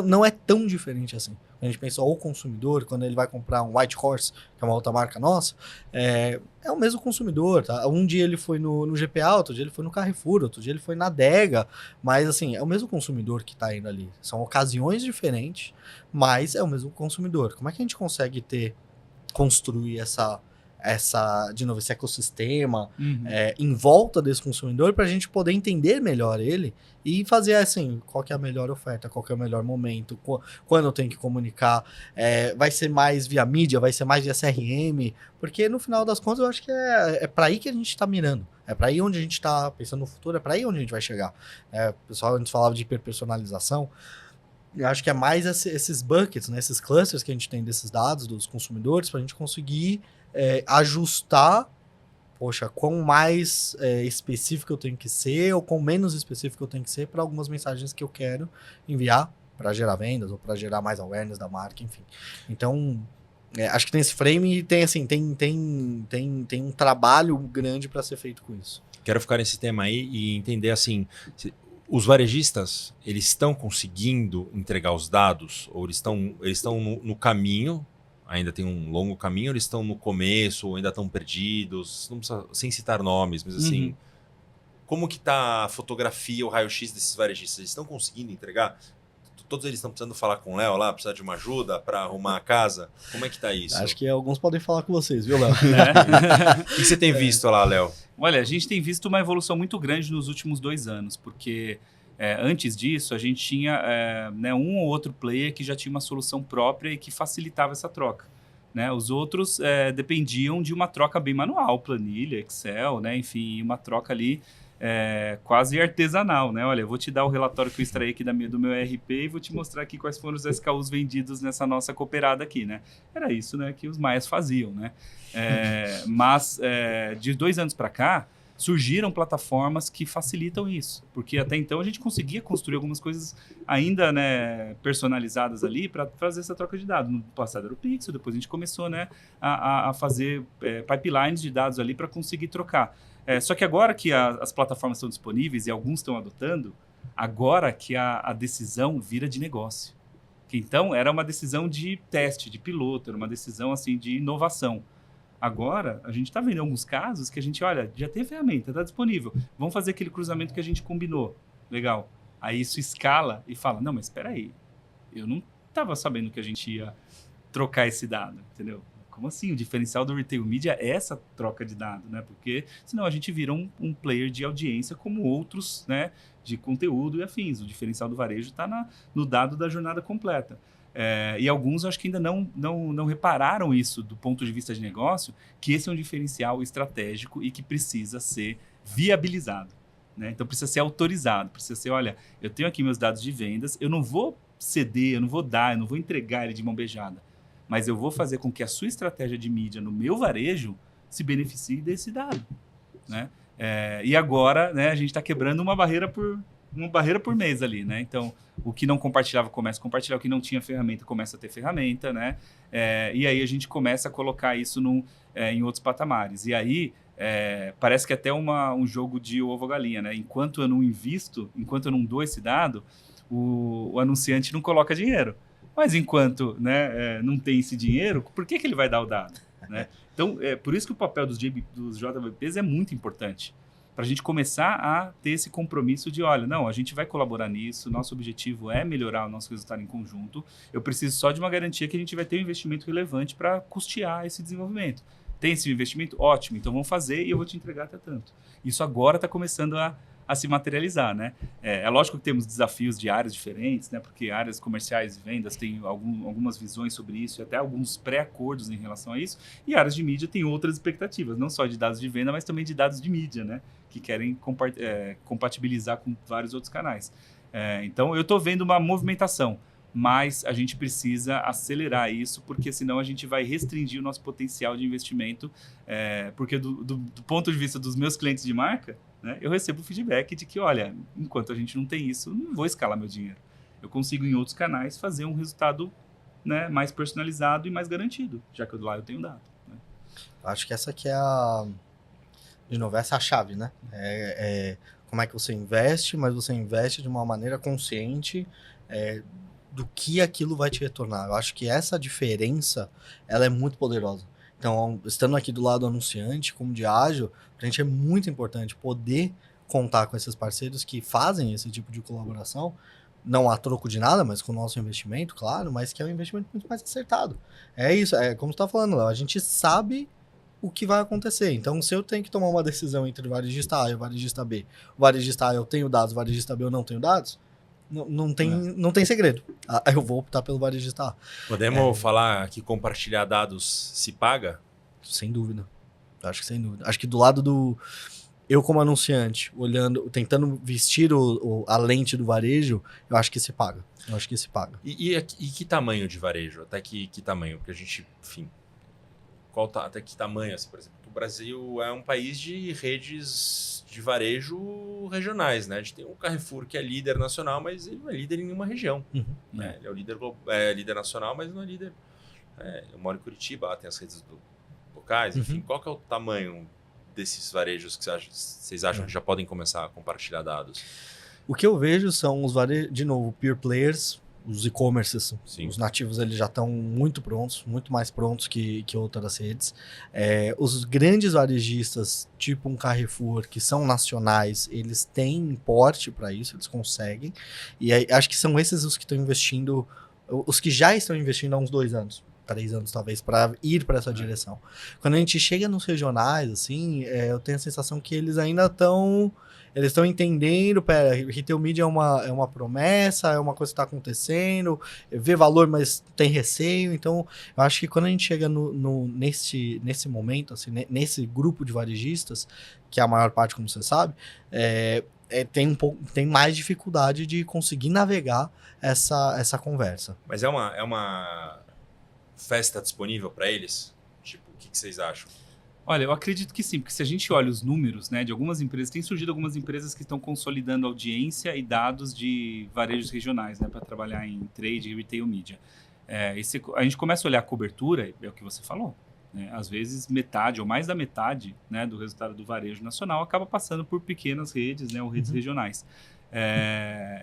não é tão diferente assim. A gente pensa, o consumidor, quando ele vai comprar um White Horse, que é uma outra marca nossa, é o mesmo consumidor, tá? Um dia ele foi no GPA, outro dia ele foi no Carrefour, outro dia ele foi na Adega, mas assim, é o mesmo consumidor que está indo ali. São ocasiões diferentes, mas é o mesmo consumidor. Como é que a gente consegue construir de novo, esse ecossistema em volta desse consumidor para a gente poder entender melhor ele e fazer assim, qual que é a melhor oferta, qual que é o melhor momento, quando eu tenho que comunicar, vai ser mais via mídia, vai ser mais via CRM, porque no final das contas eu acho que é para aí que a gente está mirando, é para aí onde a gente está pensando no futuro, é para aí onde a gente vai chegar. O pessoal antes falava de hiperpersonalização. Eu acho que é mais esses buckets, né, esses clusters que a gente tem desses dados dos consumidores para a gente conseguir ajustar, quão mais específico eu tenho que ser ou quão menos específico eu tenho que ser para algumas mensagens que eu quero enviar para gerar vendas ou para gerar mais awareness da marca, enfim. Então, acho que tem esse frame e tem um trabalho grande para ser feito com isso. Quero ficar nesse tema aí e entender assim, os varejistas, eles estão conseguindo entregar os dados ou eles estão no caminho? Ainda tem um longo caminho, eles estão no começo, ou ainda estão perdidos, não precisa, sem citar nomes, mas assim, como que tá a fotografia, o raio-x desses varejistas? Eles estão conseguindo entregar? Todos eles estão precisando falar com o Léo lá, precisar de uma ajuda para arrumar a casa? Como é que tá isso? Acho que alguns podem falar com vocês, viu, Léo? O que você tem visto lá, Léo? Olha, a gente tem visto uma evolução muito grande nos últimos 2 anos, porque antes disso, a gente tinha um ou outro player que já tinha uma solução própria e que facilitava essa troca. né? Os outros dependiam de uma troca bem manual, planilha, Excel, né? Enfim, uma troca ali quase artesanal, né? Olha, eu vou te dar o relatório que eu extraí aqui do meu ERP e vou te mostrar aqui quais foram os SKUs vendidos nessa nossa cooperada aqui, né? Era isso, né, que os maias faziam, né? Mas de 2 anos para cá, surgiram plataformas que facilitam isso, porque até então a gente conseguia construir algumas coisas ainda, né, personalizadas ali para fazer essa troca de dados. No passado era o Pixel, depois a gente começou, né, a fazer pipelines de dados ali para conseguir trocar. Só que agora que as plataformas estão disponíveis e alguns estão adotando, agora que a decisão vira de negócio. Que então era uma decisão de teste, de piloto, era uma decisão assim de inovação. Agora, a gente está vendo alguns casos que a gente, olha, já tem ferramenta, está disponível. Vamos fazer aquele cruzamento que a gente combinou. Legal. Aí isso escala e fala, não, mas espera aí. Eu não estava sabendo que a gente ia trocar esse dado, entendeu? Como assim? O diferencial do Retail Media é essa troca de dado, né? Porque senão a gente vira um player de audiência como outros, né? De conteúdo e afins. O diferencial do varejo está no dado da jornada completa. E alguns acho que ainda não repararam isso do ponto de vista de negócio, que esse é um diferencial estratégico e que precisa ser viabilizado, né? Então precisa ser autorizado, precisa ser, olha, eu tenho aqui meus dados de vendas, eu não vou ceder, eu não vou dar, eu não vou entregar ele de mão beijada, mas eu vou fazer com que a sua estratégia de mídia no meu varejo se beneficie desse dado, né? E agora, né, a gente está quebrando uma barreira por mês ali, né? Então, o que não compartilhava começa a compartilhar, o que não tinha ferramenta começa a ter ferramenta, né? E aí a gente começa a colocar isso em outros patamares. E aí parece que é até um jogo de ovo-galinha, né? Enquanto eu não invisto, enquanto eu não dou esse dado, o anunciante não coloca dinheiro. Mas enquanto, né, não tem esse dinheiro, por que ele vai dar o dado, né? Então, por isso que o papel dos JBPs é muito importante. Para a gente começar a ter esse compromisso de, olha, não, a gente vai colaborar nisso, nosso objetivo é melhorar o nosso resultado em conjunto, eu preciso só de uma garantia que a gente vai ter um investimento relevante para custear esse desenvolvimento. Tem esse investimento? Ótimo, então vamos fazer e eu vou te entregar até tanto. Isso agora está começando a se materializar, né? É lógico que temos desafios de áreas diferentes, né? Porque áreas comerciais e vendas têm algumas visões sobre isso e até alguns pré-acordos em relação a isso, e áreas de mídia têm outras expectativas, não só de dados de venda, mas também de dados de mídia, né? Que querem compatibilizar com vários outros canais. Então, eu estou vendo uma movimentação, mas a gente precisa acelerar isso, porque senão a gente vai restringir o nosso potencial de investimento, porque do ponto de vista dos meus clientes de marca, né, eu recebo feedback de que, olha, enquanto a gente não tem isso, não vou escalar meu dinheiro. Eu consigo, em outros canais, fazer um resultado, né, mais personalizado e mais garantido, já que lá eu tenho dado. Né? Acho que essa aqui é de novo, essa é a chave, né? Como é que você investe, mas você investe de uma maneira consciente do que aquilo vai te retornar. Eu acho que essa diferença, ela é muito poderosa. Então, estando aqui do lado do anunciante, como de ágil, pra gente é muito importante poder contar com esses parceiros que fazem esse tipo de colaboração, não a troco de nada, mas com o nosso investimento, claro, mas que é um investimento muito mais acertado. É isso, como você tá falando, Léo, a gente sabe o que vai acontecer. Então, se eu tenho que tomar uma decisão entre o varejista A e o varejista B, o varejista A eu tenho dados, o varejista B eu não tenho dados, não tem segredo. Eu vou optar pelo varejista A. Podemos falar que compartilhar dados se paga? Sem dúvida. Acho que sem dúvida. Acho que do lado do... Eu como anunciante, olhando, tentando vestir a lente do varejo, eu acho que se paga. Eu acho que se paga. E que tamanho de varejo? Até que tamanho? Porque a gente, enfim... até que tamanho, assim, por exemplo? O Brasil é um país de redes de varejo regionais, né? A gente tem o Carrefour, que é líder nacional, mas ele não é líder em nenhuma região. Uhum. Né? Ele é o líder nacional, mas não é líder... eu moro em Curitiba, lá tem as redes locais, enfim. Qual que é o tamanho desses varejos que vocês acham que já podem começar a compartilhar dados? O que eu vejo são os varejos, de novo, peer players, os e-commerces, os nativos, eles já estão muito prontos, muito mais prontos que outras redes. Os grandes varejistas, tipo um Carrefour, que são nacionais, eles têm porte para isso, eles conseguem. E aí, acho que são esses os que estão investindo, os que já estão investindo há uns 2 anos. 3 anos, talvez, para ir para essa direção. Quando a gente chega nos regionais, assim, eu tenho a sensação que eles ainda estão... Eles estão entendendo, pera, retail media é uma promessa, é uma coisa que está acontecendo, vê valor, mas tem receio. Então, eu acho que quando a gente chega nesse momento, assim, nesse grupo de varejistas, que é a maior parte, como você sabe, tem mais dificuldade de conseguir navegar essa conversa. Mas é uma festa disponível para eles? Tipo, o que vocês acham? Olha, eu acredito que sim, porque se a gente olha os números, né, de algumas empresas, tem surgido algumas empresas que estão consolidando audiência e dados de varejos regionais, né, para trabalhar em trade e retail media. A gente começa a olhar a cobertura, é o que você falou, né, às vezes metade ou mais da metade, né, do resultado do varejo nacional acaba passando por pequenas redes, né, ou redes regionais.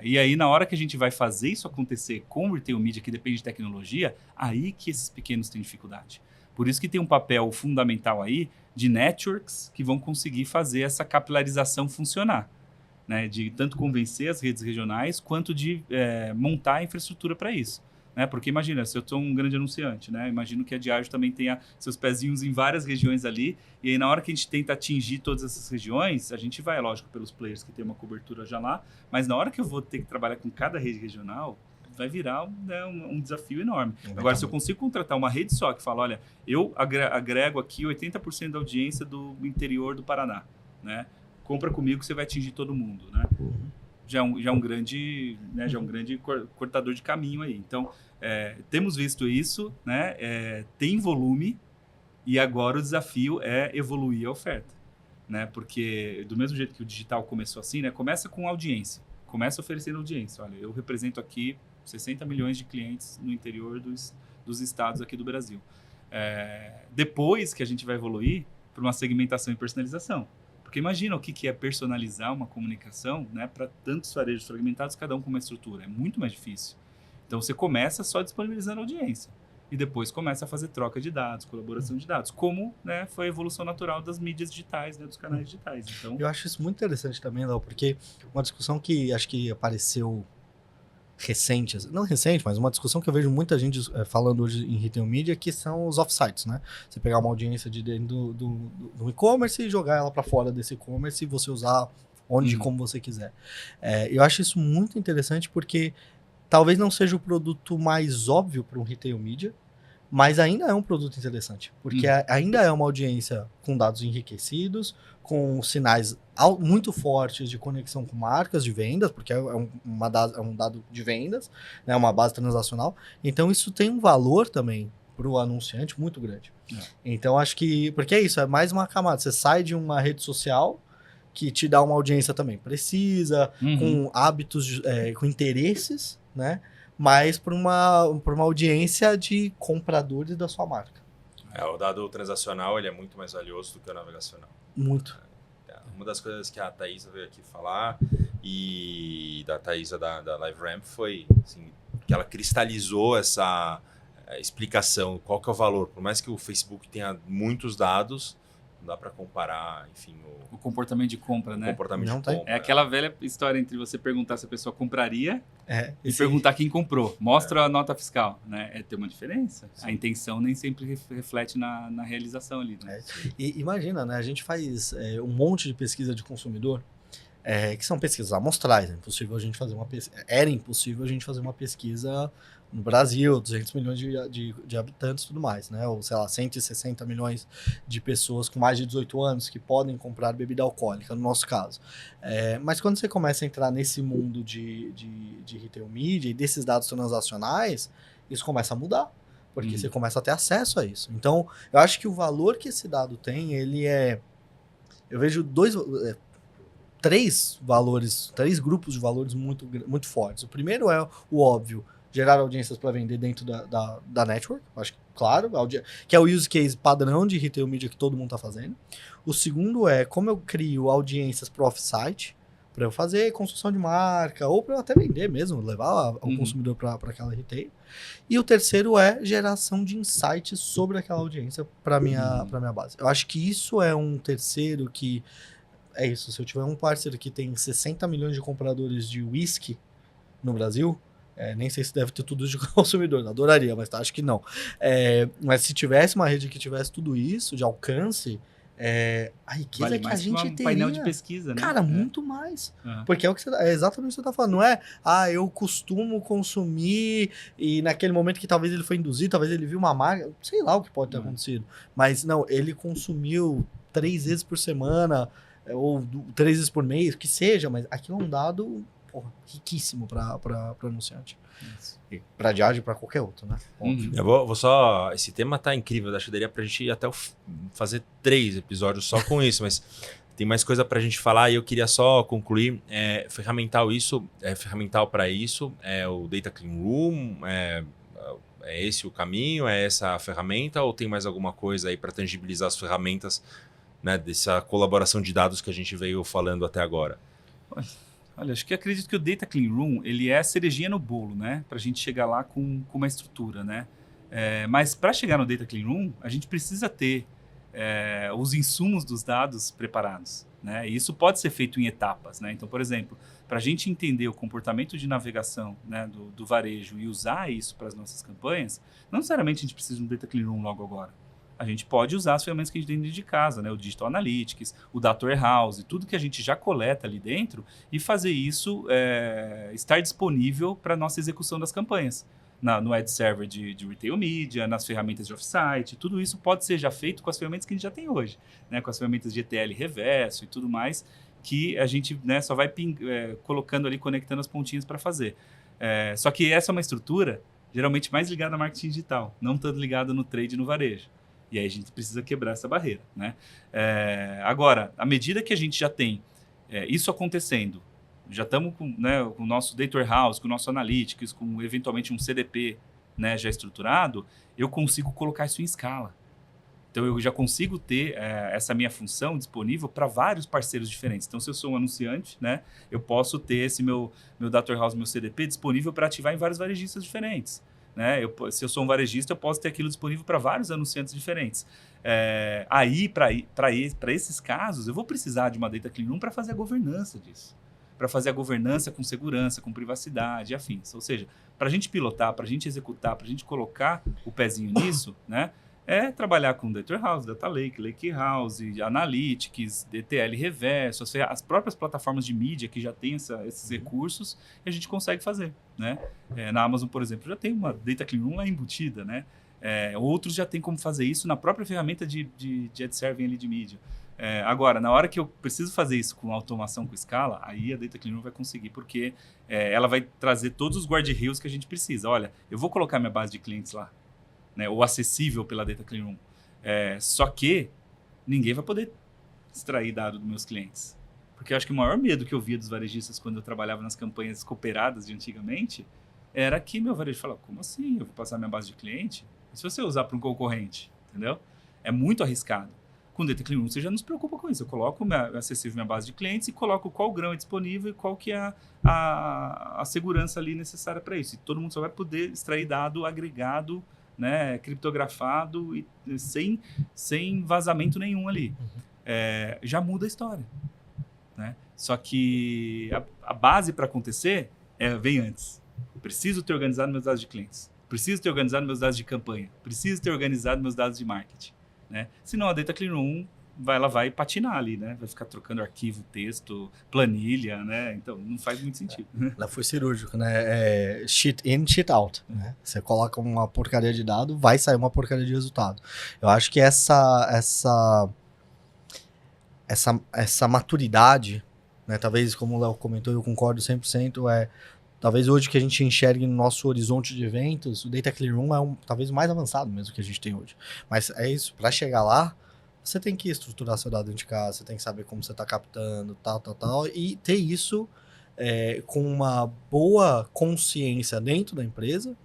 E aí, na hora que a gente vai fazer isso acontecer com o retail media, que depende de tecnologia, aí que esses pequenos têm dificuldade. Por isso que tem um papel fundamental aí de networks que vão conseguir fazer essa capilarização funcionar, né? De tanto convencer as redes regionais quanto de montar a infraestrutura para isso. Né? Porque imagina, se eu sou um grande anunciante, né? Imagino que a Diageo também tenha seus pezinhos em várias regiões ali, e aí na hora que a gente tenta atingir todas essas regiões, a gente vai, lógico, pelos players que tem uma cobertura já lá, mas na hora que eu vou ter que trabalhar com cada rede regional, vai virar um desafio enorme. Agora, se eu consigo contratar uma rede só que fala, olha, eu agrego aqui 80% da audiência do interior do Paraná, né? Compra comigo que você vai atingir todo mundo, né? Já é um grande, né? Já é um grande cortador de caminho aí. Então, temos visto isso, né? Tem volume e agora o desafio é evoluir a oferta, né? Porque do mesmo jeito que o digital começou assim, né? Começa com audiência, começa oferecendo audiência. Olha, eu represento aqui 60 milhões de clientes no interior dos estados aqui do Brasil. Depois que a gente vai evoluir para uma segmentação e personalização. Porque imagina o que é personalizar uma comunicação, né, para tantos varejos fragmentados, cada um com uma estrutura. É muito mais difícil. Então você começa só disponibilizando audiência. E depois começa a fazer troca de dados, colaboração de dados. Como, né, foi a evolução natural das mídias digitais, né, dos canais digitais. Então, eu acho isso muito interessante também, Léo, porque uma discussão que acho que apareceu recente, não recente, mas uma discussão que eu vejo muita gente falando hoje em retail media, que são os offsites, né? Você pegar uma audiência de dentro do e-commerce e jogar ela para fora desse e-commerce e você usar onde e como você quiser. Eu acho isso muito interessante porque talvez não seja o produto mais óbvio para um retail media, mas ainda é um produto interessante, porque ainda é uma audiência com dados enriquecidos, com sinais muito fortes de conexão com marcas de vendas, porque é um dado de vendas, né, uma base transacional. Então, isso tem um valor também para o anunciante muito grande. Então, acho que... Porque é isso, é mais uma camada. Você sai de uma rede social que te dá uma audiência também precisa, com hábitos, com interesses, né? Mas para uma audiência de compradores da sua marca. O dado transacional ele é muito mais valioso do que o navegacional. Muito. Uma das coisas que a Thaisa veio aqui falar, e da Thaisa da LiveRamp, foi assim, que ela cristalizou essa explicação, qual que é o valor. Por mais que o Facebook tenha muitos dados, não dá para comparar, enfim, o comportamento de compra, né? Comportamento não de tem. compra. É aquela velha história entre você perguntar se a pessoa compraria e Sim. perguntar quem comprou. Mostra a nota fiscal, né? Tem uma diferença. Sim. A intenção nem sempre reflete na realização ali, né? E imagina, né? A gente faz um monte de pesquisa de consumidor, que são pesquisas amostrais. Era impossível a gente fazer uma pesquisa no Brasil, 200 milhões de habitantes e tudo mais, né? Ou, sei lá, 160 milhões de pessoas com mais de 18 anos que podem comprar bebida alcoólica, no nosso caso. Mas quando você começa a entrar nesse mundo de retail media e desses dados transacionais, isso começa a mudar, porque você começa a ter acesso a isso. Então, eu acho que o valor que esse dado tem, ele é... Eu vejo três grupos de valores muito, muito fortes. O primeiro é o óbvio, gerar audiências para vender dentro da network, acho que, claro, que é o use case padrão de retail media que todo mundo está fazendo. O segundo é como eu crio audiências para off-site, para eu fazer construção de marca, ou para eu até vender mesmo, levar o consumidor para aquela retail. E o terceiro é geração de insights sobre aquela audiência para minha base. Eu acho que isso é um terceiro que... É isso, se eu tiver um parceiro que tem 60 milhões de compradores de whisky no Brasil, Nem sei se deve ter tudo de consumidor, adoraria, mas acho que não. Mas se tivesse uma rede que tivesse tudo isso de alcance, a riqueza Vale que a mais que gente um teria... painel de pesquisa, né? Cara, muito mais. Uhum. Porque é exatamente o que você tá falando. Não é, eu costumo consumir e naquele momento que talvez ele foi induzido, talvez ele viu uma marca, sei lá o que pode ter acontecido. Mas não, ele consumiu 3 vezes por semana ou 3 vezes por mês, que seja, mas aquilo é um dado riquíssimo para anunciante. Isso. E para Diageo e para qualquer outro, né? Uhum. Eu vou só... Esse tema tá incrível, acho que daria pra gente ir até fazer 3 episódios só com isso, mas tem mais coisa pra gente falar e eu queria só concluir. Ferramental para isso, é o Data Clean Room, é esse o caminho, é essa a ferramenta ou tem mais alguma coisa aí para tangibilizar as ferramentas, né, dessa colaboração de dados que a gente veio falando até agora? Olha, acho que acredito que o Data Clean Room, ele é a cerejinha no bolo, né? Para a gente chegar lá com uma estrutura, né? Mas para chegar no Data Clean Room, a gente precisa ter os insumos dos dados preparados, né? E isso pode ser feito em etapas, né? Então, por exemplo, para a gente entender o comportamento de navegação, né, do varejo e usar isso para as nossas campanhas, não necessariamente a gente precisa de um Data Clean Room logo agora. A gente pode usar as ferramentas que a gente tem dentro de casa, né? O Digital Analytics, o Data Warehouse, tudo que a gente já coleta ali dentro e fazer isso estar disponível para a nossa execução das campanhas. No Ad Server de Retail Media, nas ferramentas de Offsite, tudo isso pode ser já feito com as ferramentas que a gente já tem hoje, né? Com as ferramentas de ETL reverso e tudo mais, que a gente, né, só vai colocando ali, conectando as pontinhas para fazer. Só que essa é uma estrutura geralmente mais ligada a marketing digital, não tanto ligada no trade e no varejo. E aí a gente precisa quebrar essa barreira, né? Agora, à medida que a gente já tem isso acontecendo, já estamos com, né, com o nosso Data Warehouse, com o nosso Analytics, com eventualmente um CDP, né, já estruturado, eu consigo colocar isso em escala. Então, eu já consigo ter essa minha função disponível para vários parceiros diferentes. Então, se eu sou um anunciante, né, eu posso ter esse meu Data Warehouse, meu CDP disponível para ativar em vários varejistas diferentes. Né? Se eu sou um varejista, eu posso ter aquilo disponível para vários anunciantes diferentes. Aí, para esses casos, eu vou precisar de uma Data Clean Room para fazer a governança disso. Para fazer a governança com segurança, com privacidade e afins. Ou seja, para a gente pilotar, para a gente executar, para a gente colocar o pezinho nisso, né? Trabalhar com Data Warehouse, Data Lake, Lakehouse, Analytics, DTL reverso, as próprias plataformas de mídia que já têm esses recursos, e a gente consegue fazer, né? Na Amazon, por exemplo, já tem uma Data Clean Room lá embutida, né? Outros já têm como fazer isso na própria ferramenta de Ad Serving ali de mídia. Agora, na hora que eu preciso fazer isso com automação, com escala, aí a Data Clean Room vai conseguir, porque ela vai trazer todos os guardrails que a gente precisa. Olha, eu vou colocar minha base de clientes lá, né, ou acessível pela Data Clean Room. Só que ninguém vai poder extrair dado dos meus clientes. Porque eu acho que o maior medo que eu via dos varejistas quando eu trabalhava nas campanhas cooperadas de antigamente era que meu varejo falava, como assim? Eu vou passar minha base de cliente? E se você usar para um concorrente? Entendeu? É muito arriscado. Com Data Clean Room você já não se preocupa com isso. Eu coloco acessível minha base de clientes e coloco qual grão é disponível e qual que é a segurança ali necessária para isso. E todo mundo só vai poder extrair dado agregado, né, criptografado e sem vazamento nenhum ali. Já muda a história, né? Só que a base para acontecer vem antes. Preciso ter organizado meus dados de clientes, preciso ter organizado meus dados de campanha, preciso ter organizado meus dados de marketing, né? Senão a Data Clean Room ela vai patinar ali, né? Vai ficar trocando arquivo, texto, planilha, né? Então não faz muito sentido. Ela foi cirúrgico, né? Sheet in, sheet out, né? Você coloca uma porcaria de dado, vai sair uma porcaria de resultado. Eu acho que essa maturidade, né? Talvez, como o Léo comentou, eu concordo 100%, talvez hoje que a gente enxergue no nosso horizonte de eventos, o Data Clean Room talvez o mais avançado mesmo que a gente tem hoje. Mas é isso, para chegar lá, você tem que estruturar seu dado dentro de casa, você tem que saber como você está captando, tal, e ter isso com uma boa consciência dentro da empresa,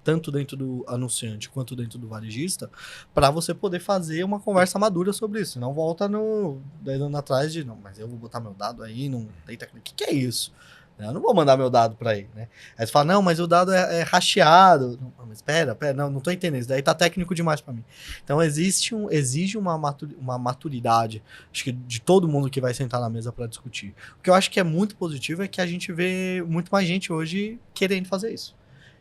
tanto dentro do anunciante quanto dentro do varejista, para você poder fazer uma conversa madura sobre isso. Não volta 10 anos atrás não, mas eu vou botar meu dado aí, não Data Clean. O que é isso? Eu não vou mandar meu dado para ele, né? Aí você fala, não, mas o dado é hasteado. Não, mas espera, não tô entendendo. Isso daí tá técnico demais para mim. Então exige uma maturidade, acho que de todo mundo que vai sentar na mesa para discutir. O que eu acho que é muito positivo é que a gente vê muito mais gente hoje querendo fazer isso.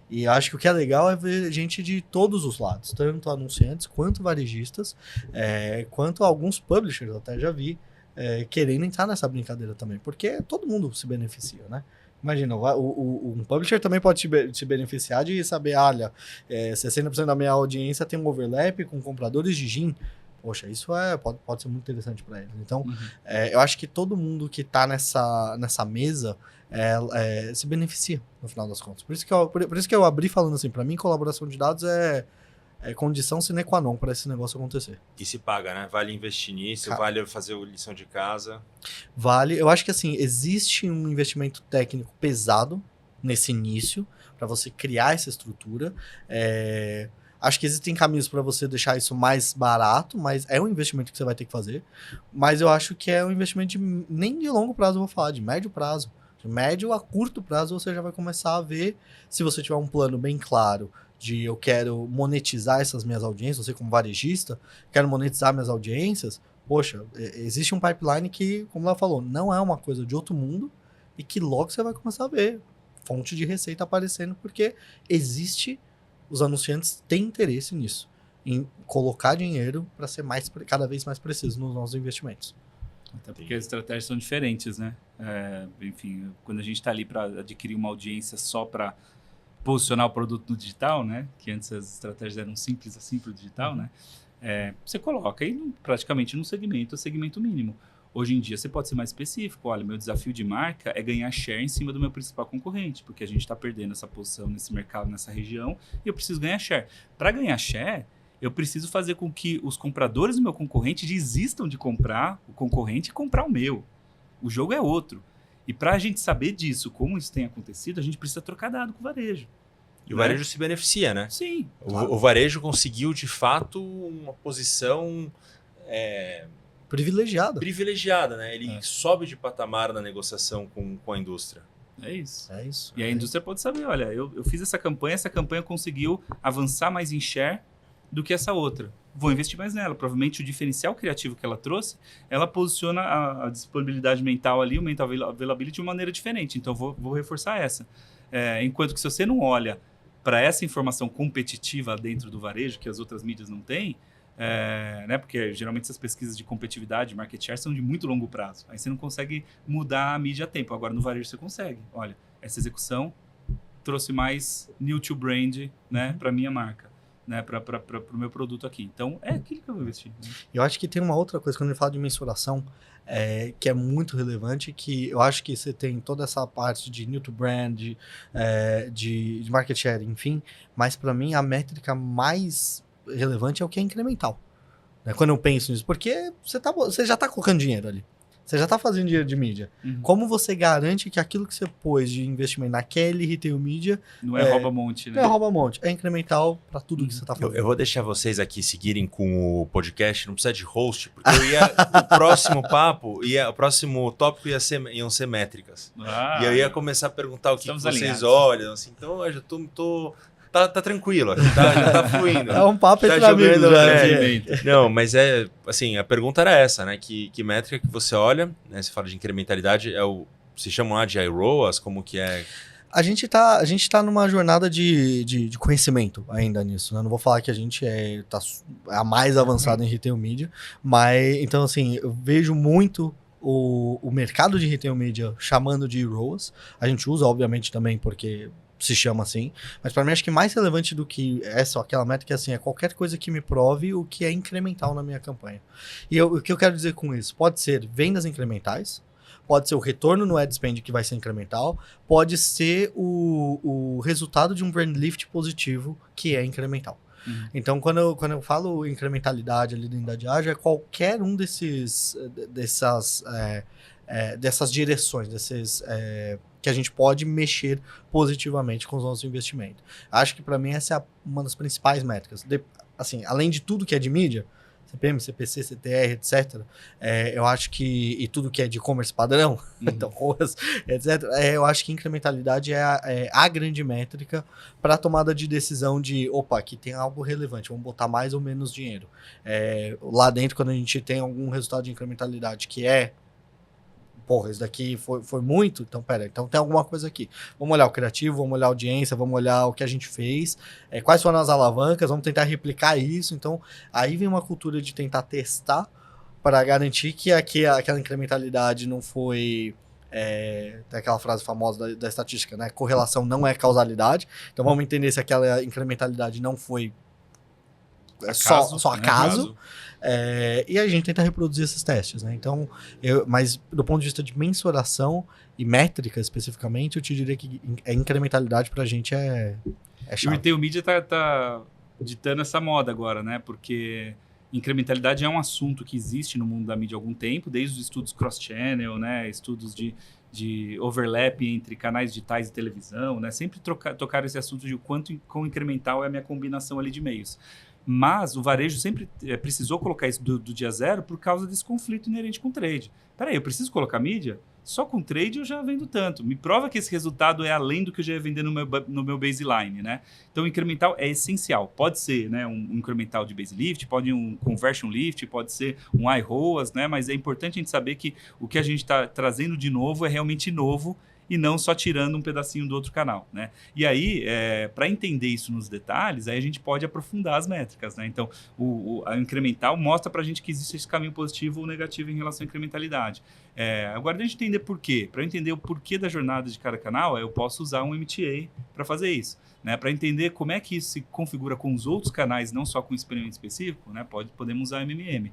E eu acho que o que é legal é ver gente de todos os lados, tanto anunciantes quanto varejistas, quanto alguns publishers, até já vi, querendo entrar nessa brincadeira também, porque todo mundo se beneficia, né? Imagina, um publisher também pode se beneficiar de saber, olha, 60% da minha audiência tem um overlap com compradores de gin. Poxa, isso pode ser muito interessante para eles. Então, eu acho que todo mundo que está nessa mesa se beneficia, no final das contas. Por isso que eu abri falando assim, para mim, colaboração de dados é condição sine qua non para esse negócio acontecer. E se paga, né? Vale investir nisso, vale fazer a lição de casa. Vale. Eu acho que assim, existe um investimento técnico pesado nesse início, para você criar essa estrutura. Acho que existem caminhos para você deixar isso mais barato, mas é um investimento que você vai ter que fazer. Mas eu acho que é um investimento nem de longo prazo, eu vou falar, de médio prazo. De médio a curto prazo, você já vai começar a ver, se você tiver um plano bem claro de eu quero monetizar essas minhas audiências, você como varejista, quero monetizar minhas audiências, poxa, existe um pipeline que, como ela falou, não é uma coisa de outro mundo e que logo você vai começar a ver fonte de receita aparecendo, porque os anunciantes têm interesse nisso, em colocar dinheiro para ser cada vez mais preciso nos nossos investimentos. Até porque as estratégias são diferentes, né? Enfim, quando a gente está ali para adquirir uma audiência só para posicionar o produto no digital, né? Que antes as estratégias eram simples assim para o digital, né? Você coloca aí praticamente no segmento mínimo. Hoje em dia você pode ser mais específico. Olha, meu desafio de marca é ganhar share em cima do meu principal concorrente, porque a gente está perdendo essa posição nesse mercado, nessa região, e eu preciso ganhar share. Para ganhar share, eu preciso fazer com que os compradores do meu concorrente desistam de comprar o concorrente e comprar o meu. O jogo é outro. E para a gente saber disso, como isso tem acontecido, a gente precisa trocar dado com o varejo. E o varejo se beneficia, né? Sim. O varejo conseguiu, de fato, uma posição privilegiada, né? Ele sobe de patamar na negociação com a indústria. É isso. E a indústria pode saber, olha, eu fiz essa campanha conseguiu avançar mais em share do que essa outra. Vou investir mais nela. Provavelmente o diferencial criativo que ela trouxe, ela posiciona a disponibilidade mental ali, o mental availability de uma maneira diferente. Então, vou reforçar essa. Enquanto que se você não olha para essa informação competitiva dentro do varejo, que as outras mídias não têm, né? Porque geralmente essas pesquisas de competitividade, market share, são de muito longo prazo. Aí você não consegue mudar a mídia a tempo. Agora, no varejo, você consegue. Olha, essa execução trouxe mais new to brand, né, para minha marca. Né, para o meu produto aqui. Então, é aquilo que eu vou investir. Né? Eu acho que tem uma outra coisa, quando ele fala de mensuração, que é muito relevante, que eu acho que você tem toda essa parte de new to brand, de market share, enfim, mas para mim a métrica mais relevante é o que é incremental. Né? Quando eu penso nisso, porque você já está colocando dinheiro ali. Você já está fazendo dinheiro de mídia. Uhum. Como você garante que aquilo que você pôs de investimento naquele retail mídia... Não é rouba-monte, né? Não é rouba-monte. É incremental para tudo que você está fazendo. Eu vou deixar vocês aqui seguirem com o podcast. Não precisa de host, porque o próximo papo, o próximo tópico iam ser métricas. E eu ia começar a perguntar o que vocês olham. Assim, então, eu já tô Tá tranquilo, já tá fluindo. É um papo entre amigos. Não, mas assim, a pergunta era essa, né? Que métrica que você olha, né? Você fala de incrementalidade, se chamam lá de iROAS, como que é? A gente tá numa jornada de conhecimento ainda nisso, né? Não vou falar que a gente tá a mais avançada em retail media, mas, então, assim, eu vejo muito o mercado de retail media chamando de ROAS. A gente usa, obviamente, também porque se chama assim, mas para mim acho que mais relevante do que essa ou aquela métrica é qualquer coisa que me prove o que é incremental na minha campanha. E o que eu quero dizer com isso? Pode ser vendas incrementais, pode ser o retorno no ad spend que vai ser incremental, pode ser o resultado de um brand lift positivo que é incremental. Uhum. Então, quando eu falo incrementalidade ali dentro da Diageo, é qualquer um dessas direções, que a gente pode mexer positivamente com os nossos investimentos. Acho que para mim essa é uma das principais métricas. Assim, além de tudo que é de mídia, CPM, CPC, CTR, etc. Eu acho que, e tudo que é de e-commerce padrão, então ROAS, etc. Eu acho que incrementalidade é a grande métrica para a tomada de decisão de, opa, aqui tem algo relevante, vamos botar mais ou menos dinheiro. Lá dentro, quando a gente tem algum resultado de incrementalidade que porra, isso daqui foi muito, então pera, então tem alguma coisa aqui. Vamos olhar o criativo, vamos olhar a audiência, vamos olhar o que a gente fez, quais foram as alavancas, vamos tentar replicar isso. Então, aí vem uma cultura de tentar testar para garantir que aquela incrementalidade não foi... tem aquela frase famosa da estatística, né? Correlação não é causalidade. Então, vamos entender se aquela incrementalidade não foi só acaso. E a gente tenta reproduzir esses testes, né? Então, mas do ponto de vista de mensuração e métrica especificamente, eu te diria que a incrementalidade pra gente é E o chave. Retail Media tá ditando essa moda agora, né? Porque incrementalidade é um assunto que existe no mundo da mídia há algum tempo, desde os estudos cross-channel, né? Estudos de overlap entre canais digitais e televisão, né? Sempre tocar esse assunto de quão incremental é a minha combinação ali de meios. Mas o varejo sempre precisou colocar isso do dia zero por causa desse conflito inerente com o trade. Peraí, eu preciso colocar mídia? Só com trade eu já vendo tanto. Me prova que esse resultado é além do que eu já ia vender no meu baseline, né? Então, o incremental é essencial. Pode ser, né, um incremental de base lift, pode um conversion lift, pode ser um iROAS, né? Mas é importante a gente saber que o que a gente está trazendo de novo é realmente novo e não só tirando um pedacinho do outro canal, né? E aí, para entender isso nos detalhes, aí a gente pode aprofundar as métricas, né? Então, a incremental mostra para a gente que existe esse caminho positivo ou negativo em relação à incrementalidade. Agora, a gente entender por quê. Para entender o porquê da jornada de cada canal, eu posso usar um MTA para fazer isso, né? Para entender como é que isso se configura com os outros canais, não só com um experimento específico, né? Podemos usar MMM.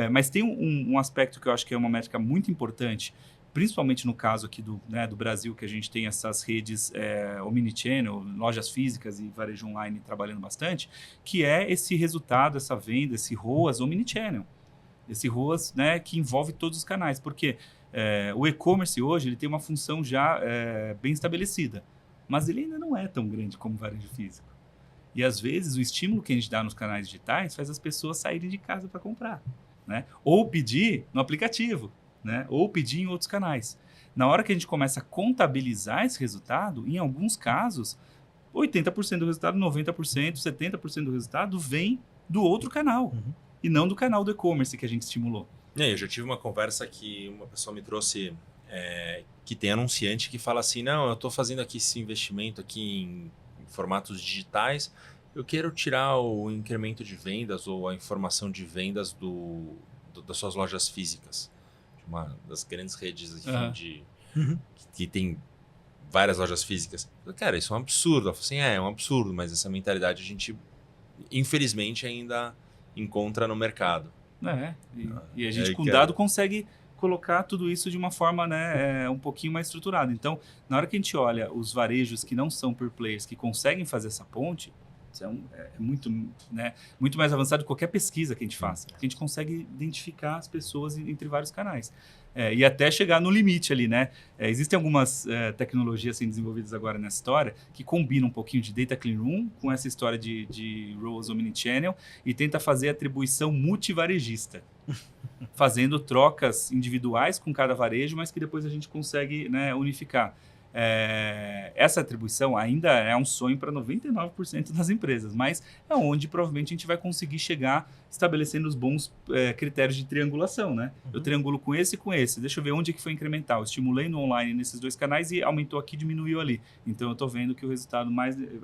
Mas tem um aspecto que eu acho que é uma métrica muito importante, principalmente no caso aqui do Brasil, que a gente tem essas redes omnichannel, lojas físicas e varejo online trabalhando bastante, que é esse resultado, essa venda, esse ROAS omnichannel. Esse ROAS, né, que envolve todos os canais. Porque o e-commerce hoje ele tem uma função já bem estabelecida, mas ele ainda não é tão grande como o varejo físico. E às vezes o estímulo que a gente dá nos canais digitais faz as pessoas saírem de casa para comprar, né? Ou pedir no aplicativo, né? Ou pedir em outros canais. Na hora que a gente começa a contabilizar esse resultado, em alguns casos, 80% do resultado, 90%, 70% do resultado vem do outro canal, e não do canal do e-commerce que a gente estimulou. Eu já tive uma conversa que uma pessoa me trouxe, que tem anunciante que fala assim, não, eu estou fazendo aqui esse investimento aqui em formatos digitais, eu quero tirar o incremento de vendas ou a informação de vendas das suas lojas físicas. Uma das grandes redes, enfim, que tem várias lojas físicas. Cara, isso é um absurdo. Eu falei assim, é um absurdo, mas essa mentalidade a gente, infelizmente, ainda encontra no mercado. E a gente, com dado, consegue colocar tudo isso de uma forma, né, um pouquinho mais estruturada. Então, na hora que a gente olha os varejos que não são pure players, que conseguem fazer essa ponte, isso é muito, né, muito mais avançado que qualquer pesquisa que a gente faça. A gente consegue identificar as pessoas entre vários canais. E até chegar no limite ali, né? Existem algumas tecnologias sendo desenvolvidas agora nessa história que combinam um pouquinho de Data Clean Room com essa história de ROAS Omnichannel e tenta fazer atribuição multivarejista, fazendo trocas individuais com cada varejo, mas que depois a gente consegue, né, unificar. Essa atribuição ainda é um sonho para 99% das empresas, mas é onde provavelmente a gente vai conseguir chegar estabelecendo os bons critérios de triangulação, né? Eu triangulo com esse e com esse, deixa eu ver onde é que foi incremental. Eu estimulei no online nesses dois canais e aumentou aqui, diminuiu ali. Então eu estou vendo que o resultado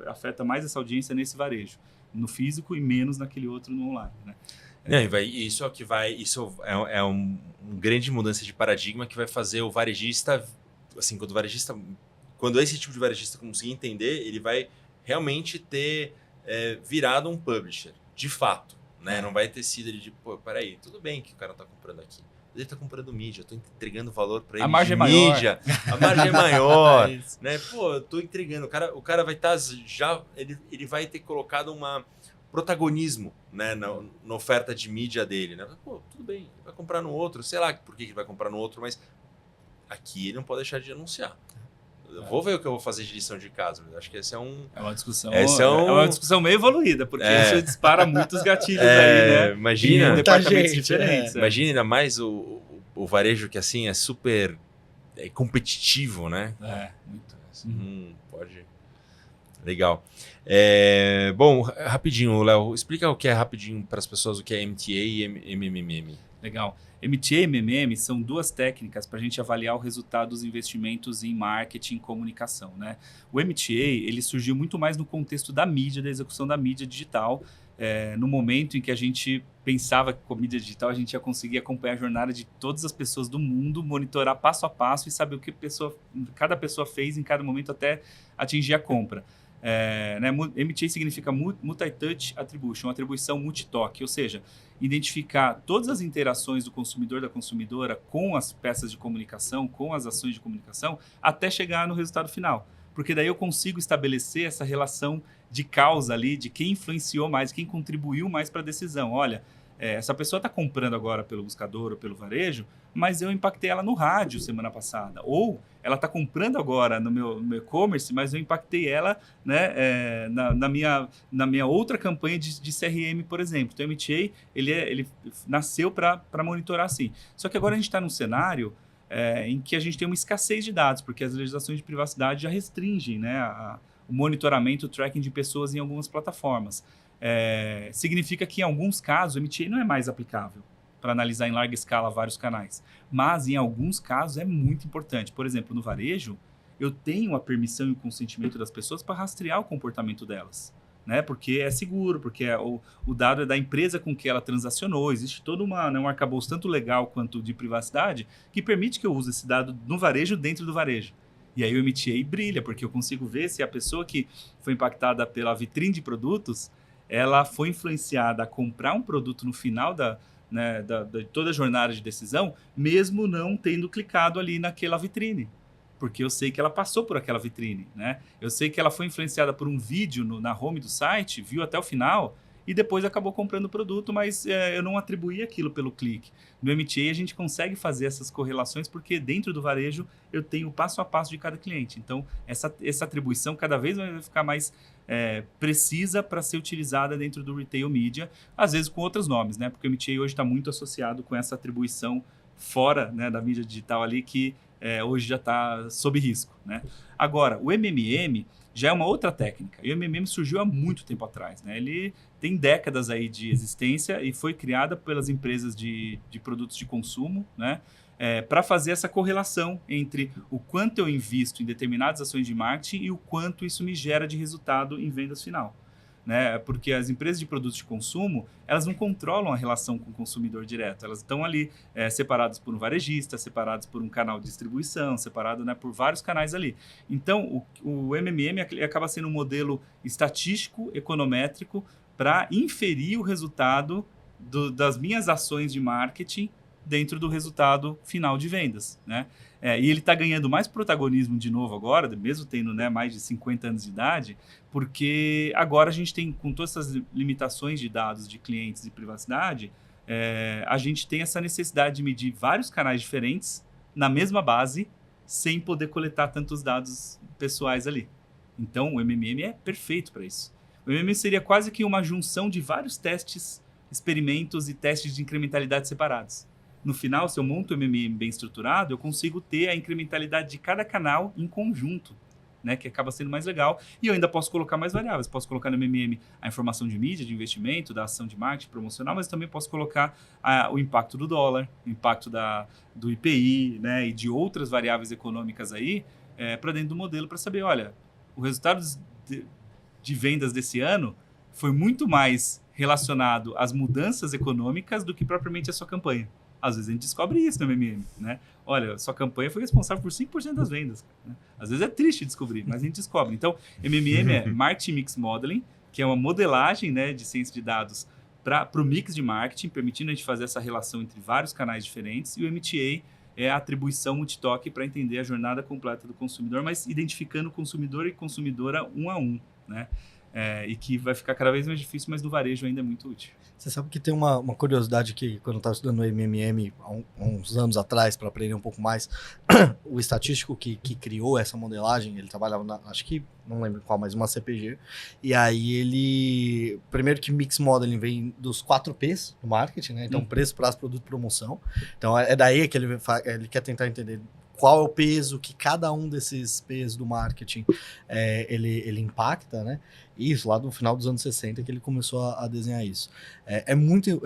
afeta mais essa audiência nesse varejo, no físico e menos naquele outro no online, né? Isso é o que vai. Isso é uma grande mudança de paradigma que vai fazer o varejista. Assim, quando esse tipo de varejista conseguir entender, ele vai realmente ter virado um publisher, de fato, né? Não vai ter sido ele de, pô, peraí, tudo bem que o cara tá comprando aqui. Ele tá comprando mídia, eu tô entregando valor para ele. A margem é mídia, a margem é maior, né? Pô, eu tô entregando. O cara vai estar ele vai ter colocado uma protagonismo, né, na oferta de mídia dele, né? Pô, tudo bem, ele vai comprar no outro, sei lá por que ele vai comprar no outro, mas aqui ele não pode deixar de anunciar. Vou ver o que eu vou fazer de lição de casa, mas acho que esse é um... É uma discussão, Esse é um- é uma discussão meio evoluída, porque isso dispara muitos gatilhos aí, né? Imagina, Em Muita departamentos gente, diferentes. imagina ainda mais o varejo que assim é super competitivo, né? Muito. Pode. Legal. Bom, rapidinho, Léo, explica o que é rapidinho para as pessoas o que é MTA e MMM. Legal. MTA e MMM são duas técnicas para a gente avaliar o resultado dos investimentos em marketing e comunicação, né? O MTA ele surgiu muito mais no contexto da mídia, da execução da mídia digital, no momento em que a gente pensava que com a mídia digital a gente ia conseguir acompanhar a jornada de todas as pessoas do mundo, monitorar passo a passo e saber o que cada pessoa fez em cada momento até atingir a compra. MTA significa Multi-Touch Attribution, atribuição multitoque, ou seja, identificar todas as interações do consumidor, da consumidora com as peças de comunicação, com as ações de comunicação, até chegar no resultado final. Porque daí eu consigo estabelecer essa relação de causa ali, de quem influenciou mais, quem contribuiu mais para a decisão. Olha, essa pessoa está comprando agora pelo buscador ou pelo varejo, mas eu impactei ela no rádio semana passada. Ou ela está comprando agora no meu e-commerce, mas eu impactei ela, né, na minha outra campanha de CRM, por exemplo. Então, o MTA ele nasceu para monitorar assim. Só que agora a gente está num cenário em que a gente tem uma escassez de dados, porque as legislações de privacidade já restringem, né, o monitoramento, o tracking de pessoas em algumas plataformas. Significa que, em alguns casos, o MTA não é mais aplicável para analisar em larga escala vários canais. Mas, em alguns casos, é muito importante. Por exemplo, no varejo, eu tenho a permissão e o consentimento das pessoas para rastrear o comportamento delas. Né? Porque é seguro, porque o dado é da empresa com que ela transacionou. Existe todo um arcabouço, tanto legal quanto de privacidade, que permite que eu use esse dado no varejo dentro do varejo. E aí o MTA brilha, porque eu consigo ver se a pessoa que foi impactada pela vitrine de produtos, ela foi influenciada a comprar um produto no final de toda a jornada de decisão, mesmo não tendo clicado ali naquela vitrine. Porque eu sei que ela passou por aquela vitrine, né? Eu sei que ela foi influenciada por um vídeo na home do site, viu até o final e depois acabou comprando o produto, mas eu não atribuí aquilo pelo clique. No MTA a gente consegue fazer essas correlações porque dentro do varejo eu tenho o passo a passo de cada cliente. Então, essa atribuição cada vez vai ficar mais precisa para ser utilizada dentro do retail media, às vezes com outros nomes, né? Porque o MTA hoje está muito associado com essa atribuição fora, né, da mídia digital ali que hoje já está sob risco, né? Agora, o MMM já é uma outra técnica. E o MMM surgiu há muito tempo atrás, né? Ele tem décadas aí de existência e foi criada pelas empresas de produtos de consumo, né? Para fazer essa correlação entre o quanto eu invisto em determinadas ações de marketing e o quanto isso me gera de resultado em vendas final. Né? Porque as empresas de produtos de consumo, elas não controlam a relação com o consumidor direto. Elas estão ali separadas por um varejista, separadas por um canal de distribuição, separado, né, por vários canais ali. Então, o MMM acaba sendo um modelo estatístico, econométrico, para inferir o resultado das minhas ações de marketing dentro do resultado final de vendas, né? E ele está ganhando mais protagonismo de novo agora, mesmo tendo, né, mais de 50 anos de idade, porque agora a gente tem, com todas essas limitações de dados de clientes e privacidade, a gente tem essa necessidade de medir vários canais diferentes na mesma base, sem poder coletar tantos dados pessoais ali. Então, o MMM é perfeito para isso. O MMM seria quase que uma junção de vários testes, experimentos e testes de incrementalidade separados. No final, se eu monto o MMM bem estruturado, eu consigo ter a incrementalidade de cada canal em conjunto, né, que acaba sendo mais legal. E eu ainda posso colocar mais variáveis. Posso colocar no MMM a informação de mídia, de investimento, da ação de marketing promocional, mas também posso colocar o impacto do dólar, o impacto do IPI, né, e de outras variáveis econômicas aí para dentro do modelo para saber, olha, o resultado de vendas desse ano foi muito mais relacionado às mudanças econômicas do que propriamente a sua campanha. Às vezes a gente descobre isso no MMM, né? Olha, sua campanha foi responsável por 5% das vendas. Né? Às vezes é triste descobrir, mas a gente descobre. Então, MMM é Marketing Mix Modeling, que é uma modelagem, né, de ciência de dados para o mix de marketing, permitindo a gente fazer essa relação entre vários canais diferentes. E o MTA é a atribuição multitoque para entender a jornada completa do consumidor, mas identificando o consumidor e consumidora um a um, né? e que vai ficar cada vez mais difícil, mas no varejo ainda é muito útil. Você sabe que tem uma curiosidade que, quando eu estava estudando o MMM há uns anos atrás, para aprender um pouco mais, o estatístico que criou essa modelagem, ele trabalhava acho que, não lembro qual, mas uma CPG, e aí ele, primeiro que Mix Modeling vem dos 4 Ps do marketing, né? Então, preço, prazo, produto, promoção. Então, é daí que ele quer tentar entender qual é o peso que cada um desses P's do marketing ele impacta, né? Isso, lá no final dos anos 60 que ele começou a desenhar isso. É muito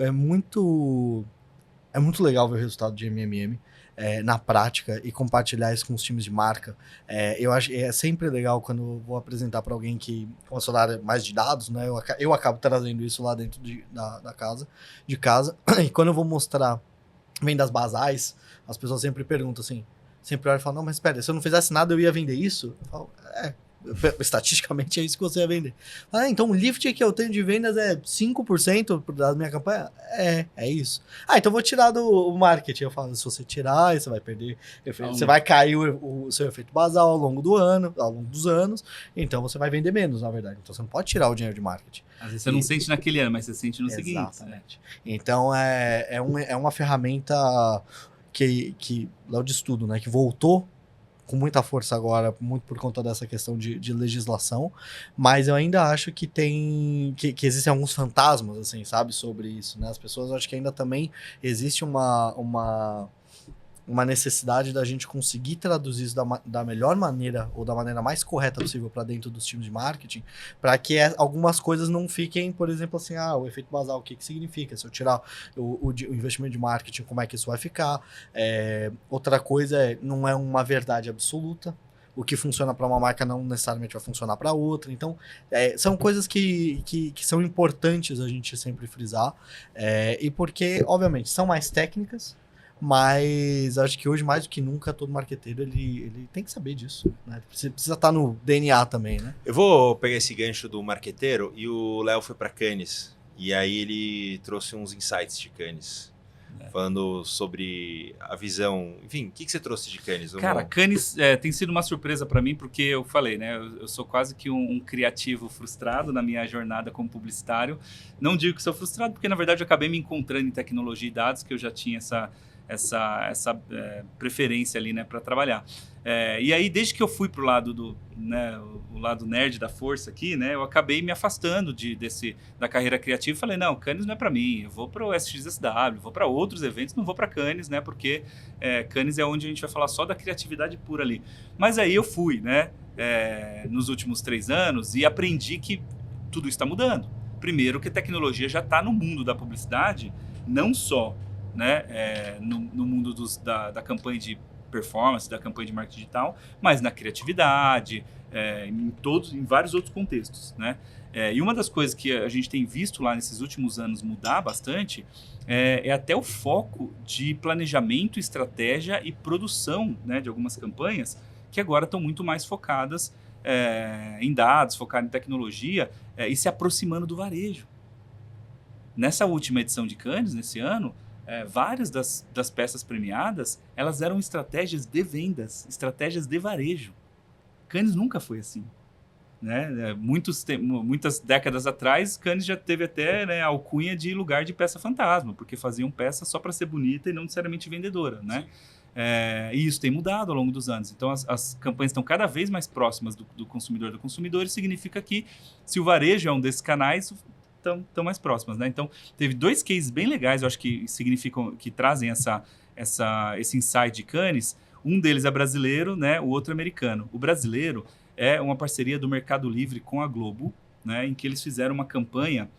legal ver o resultado de MMM na prática e compartilhar isso com os times de marca. Eu acho é sempre legal quando eu vou apresentar para alguém que possa dar mais de dados, né? Eu acabo trazendo isso lá dentro de casa. E quando eu vou mostrar vendas basais, as pessoas sempre perguntam assim, sempre olham e falam, não, mas espera, se eu não fizesse nada eu ia vender isso? Eu falo, estatisticamente é isso que você ia vender. Então o lift que eu tenho de vendas é 5% da minha campanha? É isso. Então vou tirar do marketing. Eu falo, se você tirar, você vai perder, você vai cair o seu efeito basal ao longo dos anos, então você vai vender menos, na verdade. Então você não pode tirar o dinheiro de marketing. Às vezes você não sente naquele ano, mas você sente no seguinte. Exatamente. Então é uma ferramenta que lá de estudo, né, que voltou com muita força agora, muito por conta dessa questão de legislação, mas eu ainda acho que que existem alguns fantasmas, assim, sabe, sobre isso, né? As pessoas, acho que ainda também existe uma necessidade da gente conseguir traduzir isso da melhor maneira ou da maneira mais correta possível para dentro dos times de marketing, para que algumas coisas não fiquem, por exemplo, assim, o efeito basal, o que significa? Se eu tirar o investimento de marketing, como é que isso vai ficar? Outra coisa não é uma verdade absoluta. O que funciona para uma marca não necessariamente vai funcionar para outra. Então, são coisas que são importantes a gente sempre frisar. E porque, obviamente, são mais técnicas, mas acho que hoje, mais do que nunca, todo marqueteiro ele tem que saber disso, né? Você precisa estar no DNA também, né? Eu vou pegar esse gancho do marqueteiro e o Léo foi para Cannes. E aí ele trouxe uns insights de Cannes. Falando sobre a visão... Enfim, o que você trouxe de Cannes? Cara, Cannes tem sido uma surpresa para mim, porque eu falei, né? Eu sou quase que um criativo frustrado na minha jornada como publicitário. Não digo que sou frustrado, porque na verdade eu acabei me encontrando em tecnologia e dados, que eu já tinha essa preferência ali, né, para trabalhar. E aí, desde que eu fui pro lado o lado nerd da força aqui, né, eu acabei me afastando da carreira criativa e falei, não, Cannes não é para mim, eu vou pro SXSW, vou para outros eventos, não vou para Cannes, né, porque Cannes é onde a gente vai falar só da criatividade pura ali. Mas aí eu fui, né, nos últimos 3 anos e aprendi que tudo está mudando. Primeiro, que a tecnologia já está no mundo da publicidade, não só, né, no mundo da campanha de performance, da campanha de marketing digital, mas na criatividade, em vários outros contextos, né? E uma das coisas que a gente tem visto lá nesses últimos anos mudar bastante é até o foco de planejamento, estratégia e produção, né, de algumas campanhas que agora estão muito mais focadas em dados, focadas em tecnologia e se aproximando do varejo. Nessa última edição de Cannes, nesse ano, várias das peças premiadas, elas eram estratégias de vendas, estratégias de varejo. Cannes nunca foi assim, né? Muitas décadas atrás, Cannes já teve até, né, a alcunha de lugar de peça fantasma, porque faziam peça só para ser bonita e não necessariamente vendedora, né? E isso tem mudado ao longo dos anos. Então, as campanhas estão cada vez mais próximas do consumidor, e significa que, se o varejo é um desses canais, estão mais próximas, né? Então, teve 2 cases bem legais, eu acho que significam, que trazem esse insight de Cannes. Um deles é brasileiro, né? O outro é americano. O brasileiro é uma parceria do Mercado Livre com a Globo, né? Em que eles fizeram uma campanha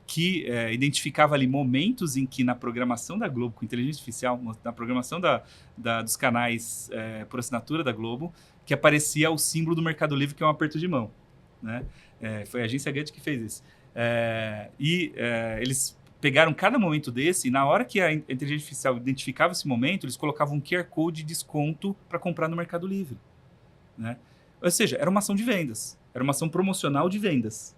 que identificava ali momentos em que, na programação da Globo, com inteligência artificial, na programação dos canais por assinatura da Globo, que aparecia o símbolo do Mercado Livre, que é um aperto de mão, né? Foi a agência Getty que fez isso. Eles pegaram cada momento desse e, na hora que a inteligência artificial identificava esse momento, eles colocavam um QR Code de desconto para comprar no Mercado Livre, né? Ou seja, era uma ação de vendas. Era uma ação promocional de vendas.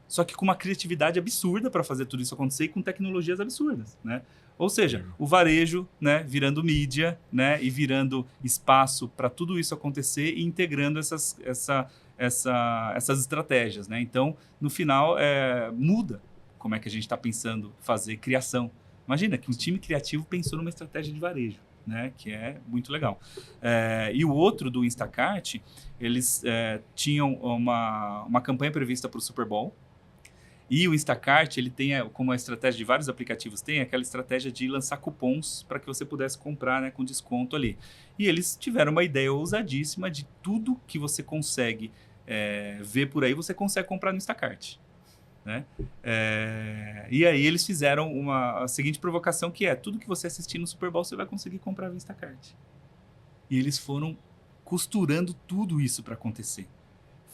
Só que com uma criatividade absurda para fazer tudo isso acontecer e com tecnologias absurdas, né? Ou seja, o varejo, né, virando mídia, né, e virando espaço para tudo isso acontecer e integrando essas estratégias, né? Então, no final, muda como é que a gente está pensando fazer criação. Imagina que um time criativo pensou numa estratégia de varejo, né? Que é muito legal. E o outro do Instacart, eles tinham uma campanha prevista para o Super Bowl. E o Instacart, ele tem, como a estratégia de vários aplicativos tem, aquela estratégia de lançar cupons para que você pudesse comprar, né, com desconto ali. E eles tiveram uma ideia ousadíssima de tudo que você consegue ver por aí, você consegue comprar no Instacart. Né? E aí eles fizeram a seguinte provocação, que é: tudo que você assistir no Super Bowl, você vai conseguir comprar no Instacart. E eles foram costurando tudo isso para acontecer.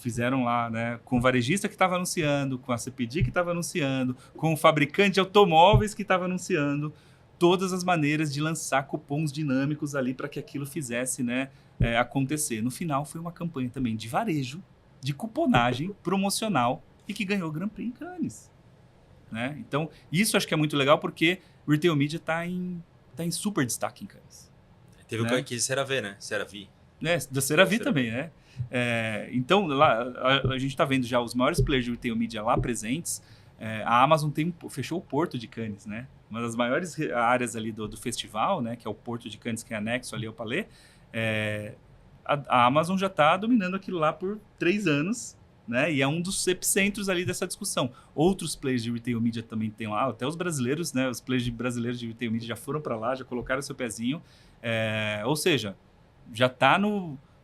Fizeram lá, né, com o varejista que estava anunciando, com a CPD que estava anunciando, com o fabricante de automóveis que estava anunciando, todas as maneiras de lançar cupons dinâmicos ali para que aquilo fizesse, né, acontecer. No final, foi uma campanha também de varejo, de cuponagem promocional e que ganhou o Grand Prix em Cannes. Né? Então, isso acho que é muito legal porque o Retail Media está em super destaque em Cannes. Teve o que CeraVe, né? CeraVe. Da CeraVe também, né? Então, lá, a gente está vendo já os maiores players de Retail Media lá presentes. A Amazon fechou o Porto de Cannes, né? Uma das maiores áreas ali do festival, né? Que é o Porto de Cannes, que é anexo ali ao Palais. A Amazon já está dominando aquilo lá por 3 anos, né? E é um dos epicentros ali dessa discussão. Outros players de Retail Media também tem lá, até os brasileiros, né? Os players brasileiros de Retail Media já foram para lá, já colocaram seu pezinho. Ou seja, já está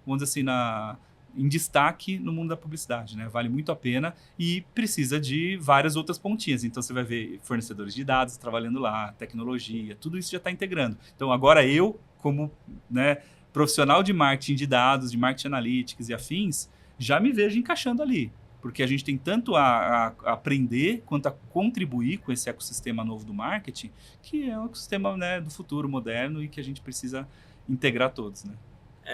vamos dizer assim, em destaque no mundo da publicidade, né? Vale muito a pena e precisa de várias outras pontinhas. Então, você vai ver fornecedores de dados trabalhando lá, tecnologia, tudo isso já está integrando. Então, agora eu, como, né, profissional de marketing de dados, de marketing analytics e afins, já me vejo encaixando ali. Porque a gente tem tanto a aprender quanto a contribuir com esse ecossistema novo do marketing, que é um ecossistema, né, do futuro moderno e que a gente precisa integrar todos, né?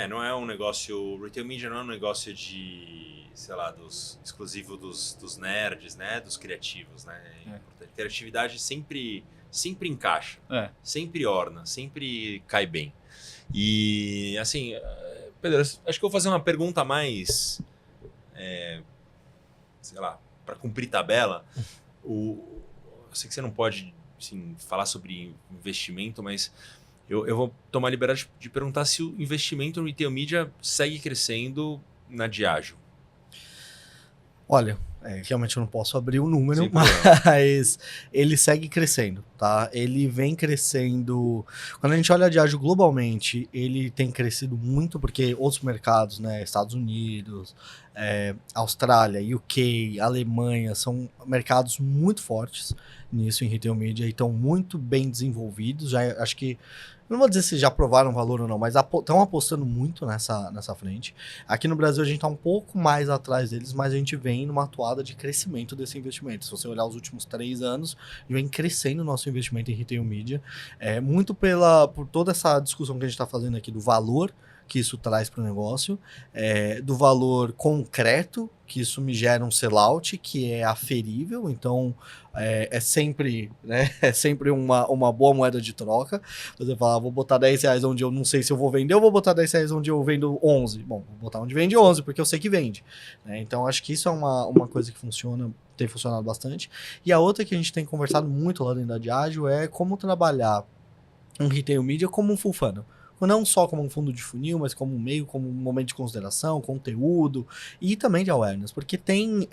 Não é um negócio... O Retail Media não é um negócio de, sei lá, exclusivo dos nerds, né? Dos criativos, né? Criatividade sempre encaixa, sempre orna, sempre cai bem. E, assim, Pedro, acho que eu vou fazer uma pergunta mais, sei lá, para cumprir tabela. Eu sei que você não pode, assim, falar sobre investimento, mas... Eu vou tomar a liberdade de perguntar se o investimento no Retail Media segue crescendo na Diageo. Olha, realmente eu não posso abrir o número, mas ele segue crescendo, tá? Ele vem crescendo... Quando a gente olha a Diageo globalmente, ele tem crescido muito porque outros mercados, né, Estados Unidos, Austrália, UK, Alemanha, são mercados muito fortes nisso em Retail Media e estão muito bem desenvolvidos. Já acho que... Não vou dizer se já provaram valor ou não, mas estão apostando muito nessa frente. Aqui no Brasil a gente está um pouco mais atrás deles, mas a gente vem numa atuada de crescimento desse investimento. Se você olhar os últimos 3 anos, a gente vem crescendo o nosso investimento em Retail Media. Muito por toda essa discussão que a gente está fazendo aqui do valor que isso traz para o negócio, do valor concreto, que isso me gera um sellout, que é aferível, então é sempre uma boa moeda de troca. Você fala, vou botar R$10 onde eu não sei se eu vou vender, ou vou botar R$10 onde eu vendo 11. Bom, vou botar onde vende 11, porque eu sei que vende. Então, acho que isso é uma coisa que tem funcionado bastante. E a outra que a gente tem conversado muito lá dentro da Diageo é como trabalhar um Retail Media como um full funnel. Não só como um fundo de funil, mas como um meio, como um momento de consideração, conteúdo e também de awareness, porque tem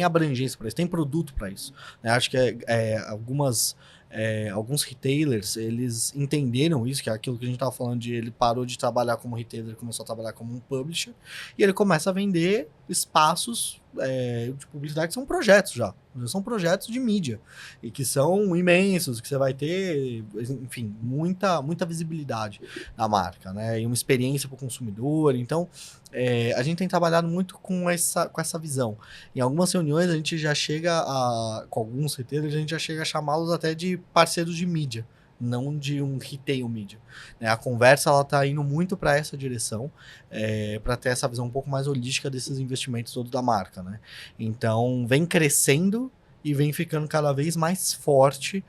abrangência para isso, tem produto para isso. Acho que alguns retailers, eles entenderam isso, que é aquilo que a gente estava falando de ele parou de trabalhar como retailer e começou a trabalhar como um publisher, e ele começa a vender espaços de publicidade que são projetos já. São projetos de mídia e que são imensos, que você vai ter, enfim, muita visibilidade na marca, né? E uma experiência para o consumidor. Então, a gente tem trabalhado muito com essa visão. Em algumas reuniões, a gente já chega com alguns retailers, a gente já chega a chamá-los até de parceiros de mídia, não de um retail media. A conversa está indo muito para essa direção, para ter essa visão um pouco mais holística desses investimentos todos da marca. Né? Então, vem crescendo e vem ficando cada vez mais forte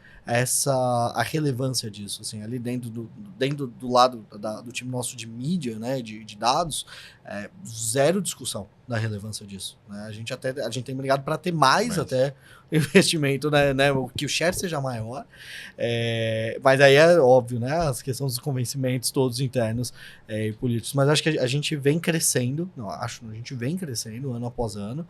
a relevância disso, assim, ali dentro do lado do time nosso de mídia, né, de dados, zero discussão da relevância disso, né? A gente tem brigado para ter mais até investimento, né, que o share seja maior, mas aí é óbvio, né, as questões dos convencimentos todos internos e políticos, mas acho que a gente vem crescendo, a gente vem crescendo ano após ano,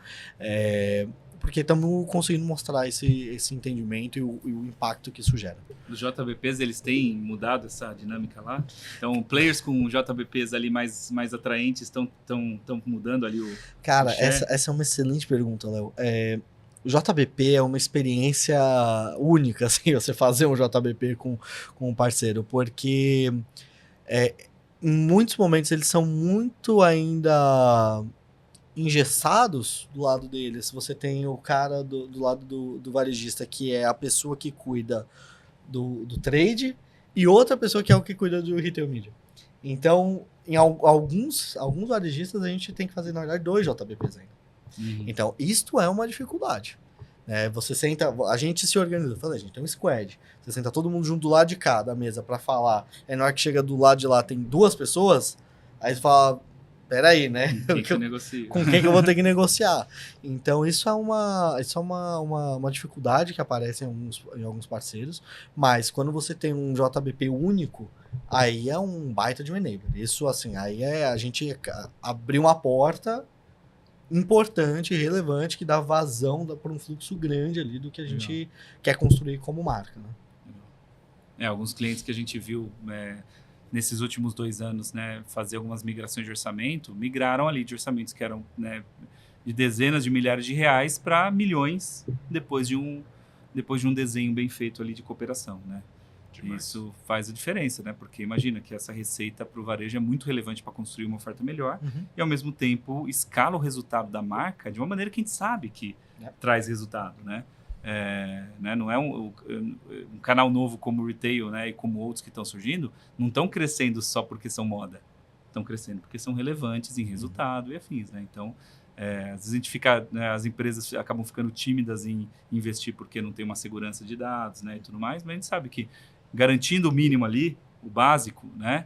porque estamos conseguindo mostrar esse entendimento e o impacto que isso gera. Os JBPs, eles têm mudado essa dinâmica lá? Então, players com JBPs ali mais atraentes estão mudando ali o... Cara, o share? essa é uma excelente pergunta, Léo. O JBP é uma experiência única, assim, você fazer um JBP com um parceiro, porque em muitos momentos eles são muito ainda engessados do lado deles. Você tem o cara do lado do varejista, que é a pessoa que cuida do trade, e outra pessoa que é o que cuida do retail media. Então, em alguns varejistas, a gente tem que fazer, na verdade, 2 JBPs ainda. Uhum. Então, isto é uma dificuldade. Você senta, a gente se organiza, eu falei, a gente tem um squad. Você senta todo mundo junto do lado de cá da mesa para falar. Aí na hora que chega do lado de lá tem 2 pessoas, aí você fala, peraí, né? Com quem que eu vou ter que negociar? Então, isso é uma dificuldade que aparece em alguns parceiros, mas quando você tem um JBP único, aí é um baita de um enabler. Isso, assim, aí a gente abrir uma porta importante e relevante que dá vazão para um fluxo grande ali do que a gente quer construir como marca, né? Alguns clientes que a gente viu nesses últimos 2 anos, né, fazer algumas migrações de orçamento, migraram ali de orçamentos que eram, né, de dezenas de milhares de reais para milhões depois de um desenho bem feito ali de cooperação, né? Isso faz a diferença, né? Porque imagina que essa receita para o varejo é muito relevante para construir uma oferta melhor e, ao mesmo tempo, escala o resultado da marca de uma maneira que a gente sabe que traz resultado, né? Né? Não é um canal novo como o Retail, né, e como outros que estão surgindo, não estão crescendo só porque são moda. Estão crescendo porque são relevantes em resultado e afins, né? Então, às vezes a gente fica, né, as empresas acabam ficando tímidas em investir porque não tem uma segurança de dados, né, e tudo mais, mas a gente sabe que garantindo o mínimo ali, o básico, né,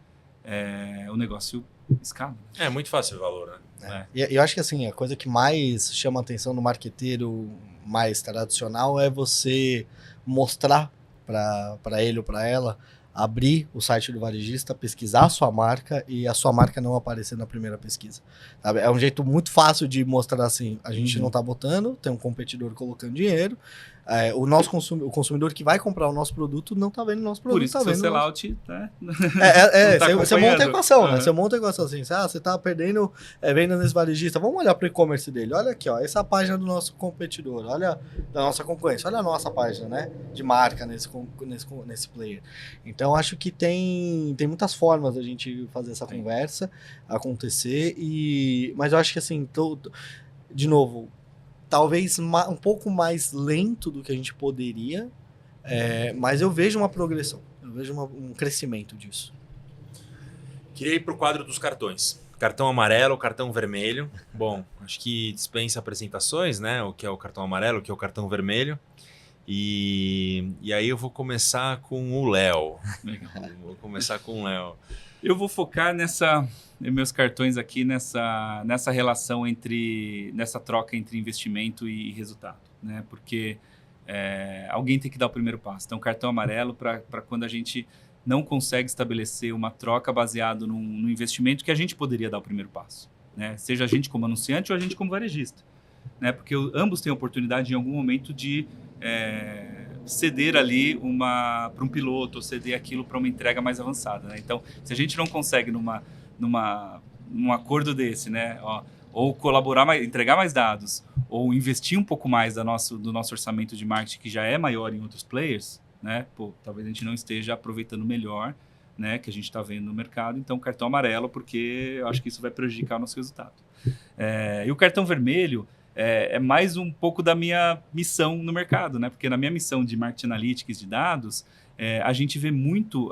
o negócio escala. É muito fácil o valor, né? E eu acho que assim, a coisa que mais chama a atenção no marqueteiro mais tradicional é você mostrar para ele ou para ela, abrir o site do varejista, pesquisar a sua marca e a sua marca não aparecer na primeira pesquisa. Sabe? É um jeito muito fácil de mostrar assim, a gente não está botando, tem um competidor colocando dinheiro, o consumidor que vai comprar o nosso produto não está vendo o nosso produto. Por isso que tá seu sellout, né? Você monta a equação, né? Você monta a equação assim, você está perdendo venda nesse varejista, vamos olhar para o e-commerce dele, olha aqui, ó, essa é a página do nosso competidor, olha da nossa concorrência, olha a nossa página, né, de marca nesse player. Então, acho que tem muitas formas da gente fazer essa conversa acontecer, mas eu acho que assim, de novo, talvez um pouco mais lento do que a gente poderia, mas eu vejo uma progressão, eu vejo um crescimento disso. Queria ir para o quadro dos cartões. Cartão amarelo, cartão vermelho. Bom, acho que dispensa apresentações, né? O que é o cartão amarelo, o que é o cartão vermelho. E aí eu vou começar com o Léo. Eu vou focar meus cartões aqui nessa relação nessa troca entre investimento e resultado, né? Porque alguém tem que dar o primeiro passo. Então, cartão amarelo para quando a gente não consegue estabelecer uma troca baseado num investimento que a gente poderia dar o primeiro passo, né? Seja a gente como anunciante ou a gente como varejista, né? Porque ambos têm a oportunidade em algum momento de ceder ali para um piloto, ou ceder aquilo para uma entrega mais avançada, né? Então, se a gente não consegue num acordo desse, né, ou colaborar entregar mais dados, ou investir um pouco mais do nosso orçamento de marketing, que já é maior em outros players, né, talvez a gente não esteja aproveitando melhor, né, que a gente está vendo no mercado. Então, cartão amarelo, porque eu acho que isso vai prejudicar o nosso resultado. E o cartão vermelho é mais um pouco da minha missão no mercado, né? Porque na minha missão de marketing analytics de dados, a gente vê muito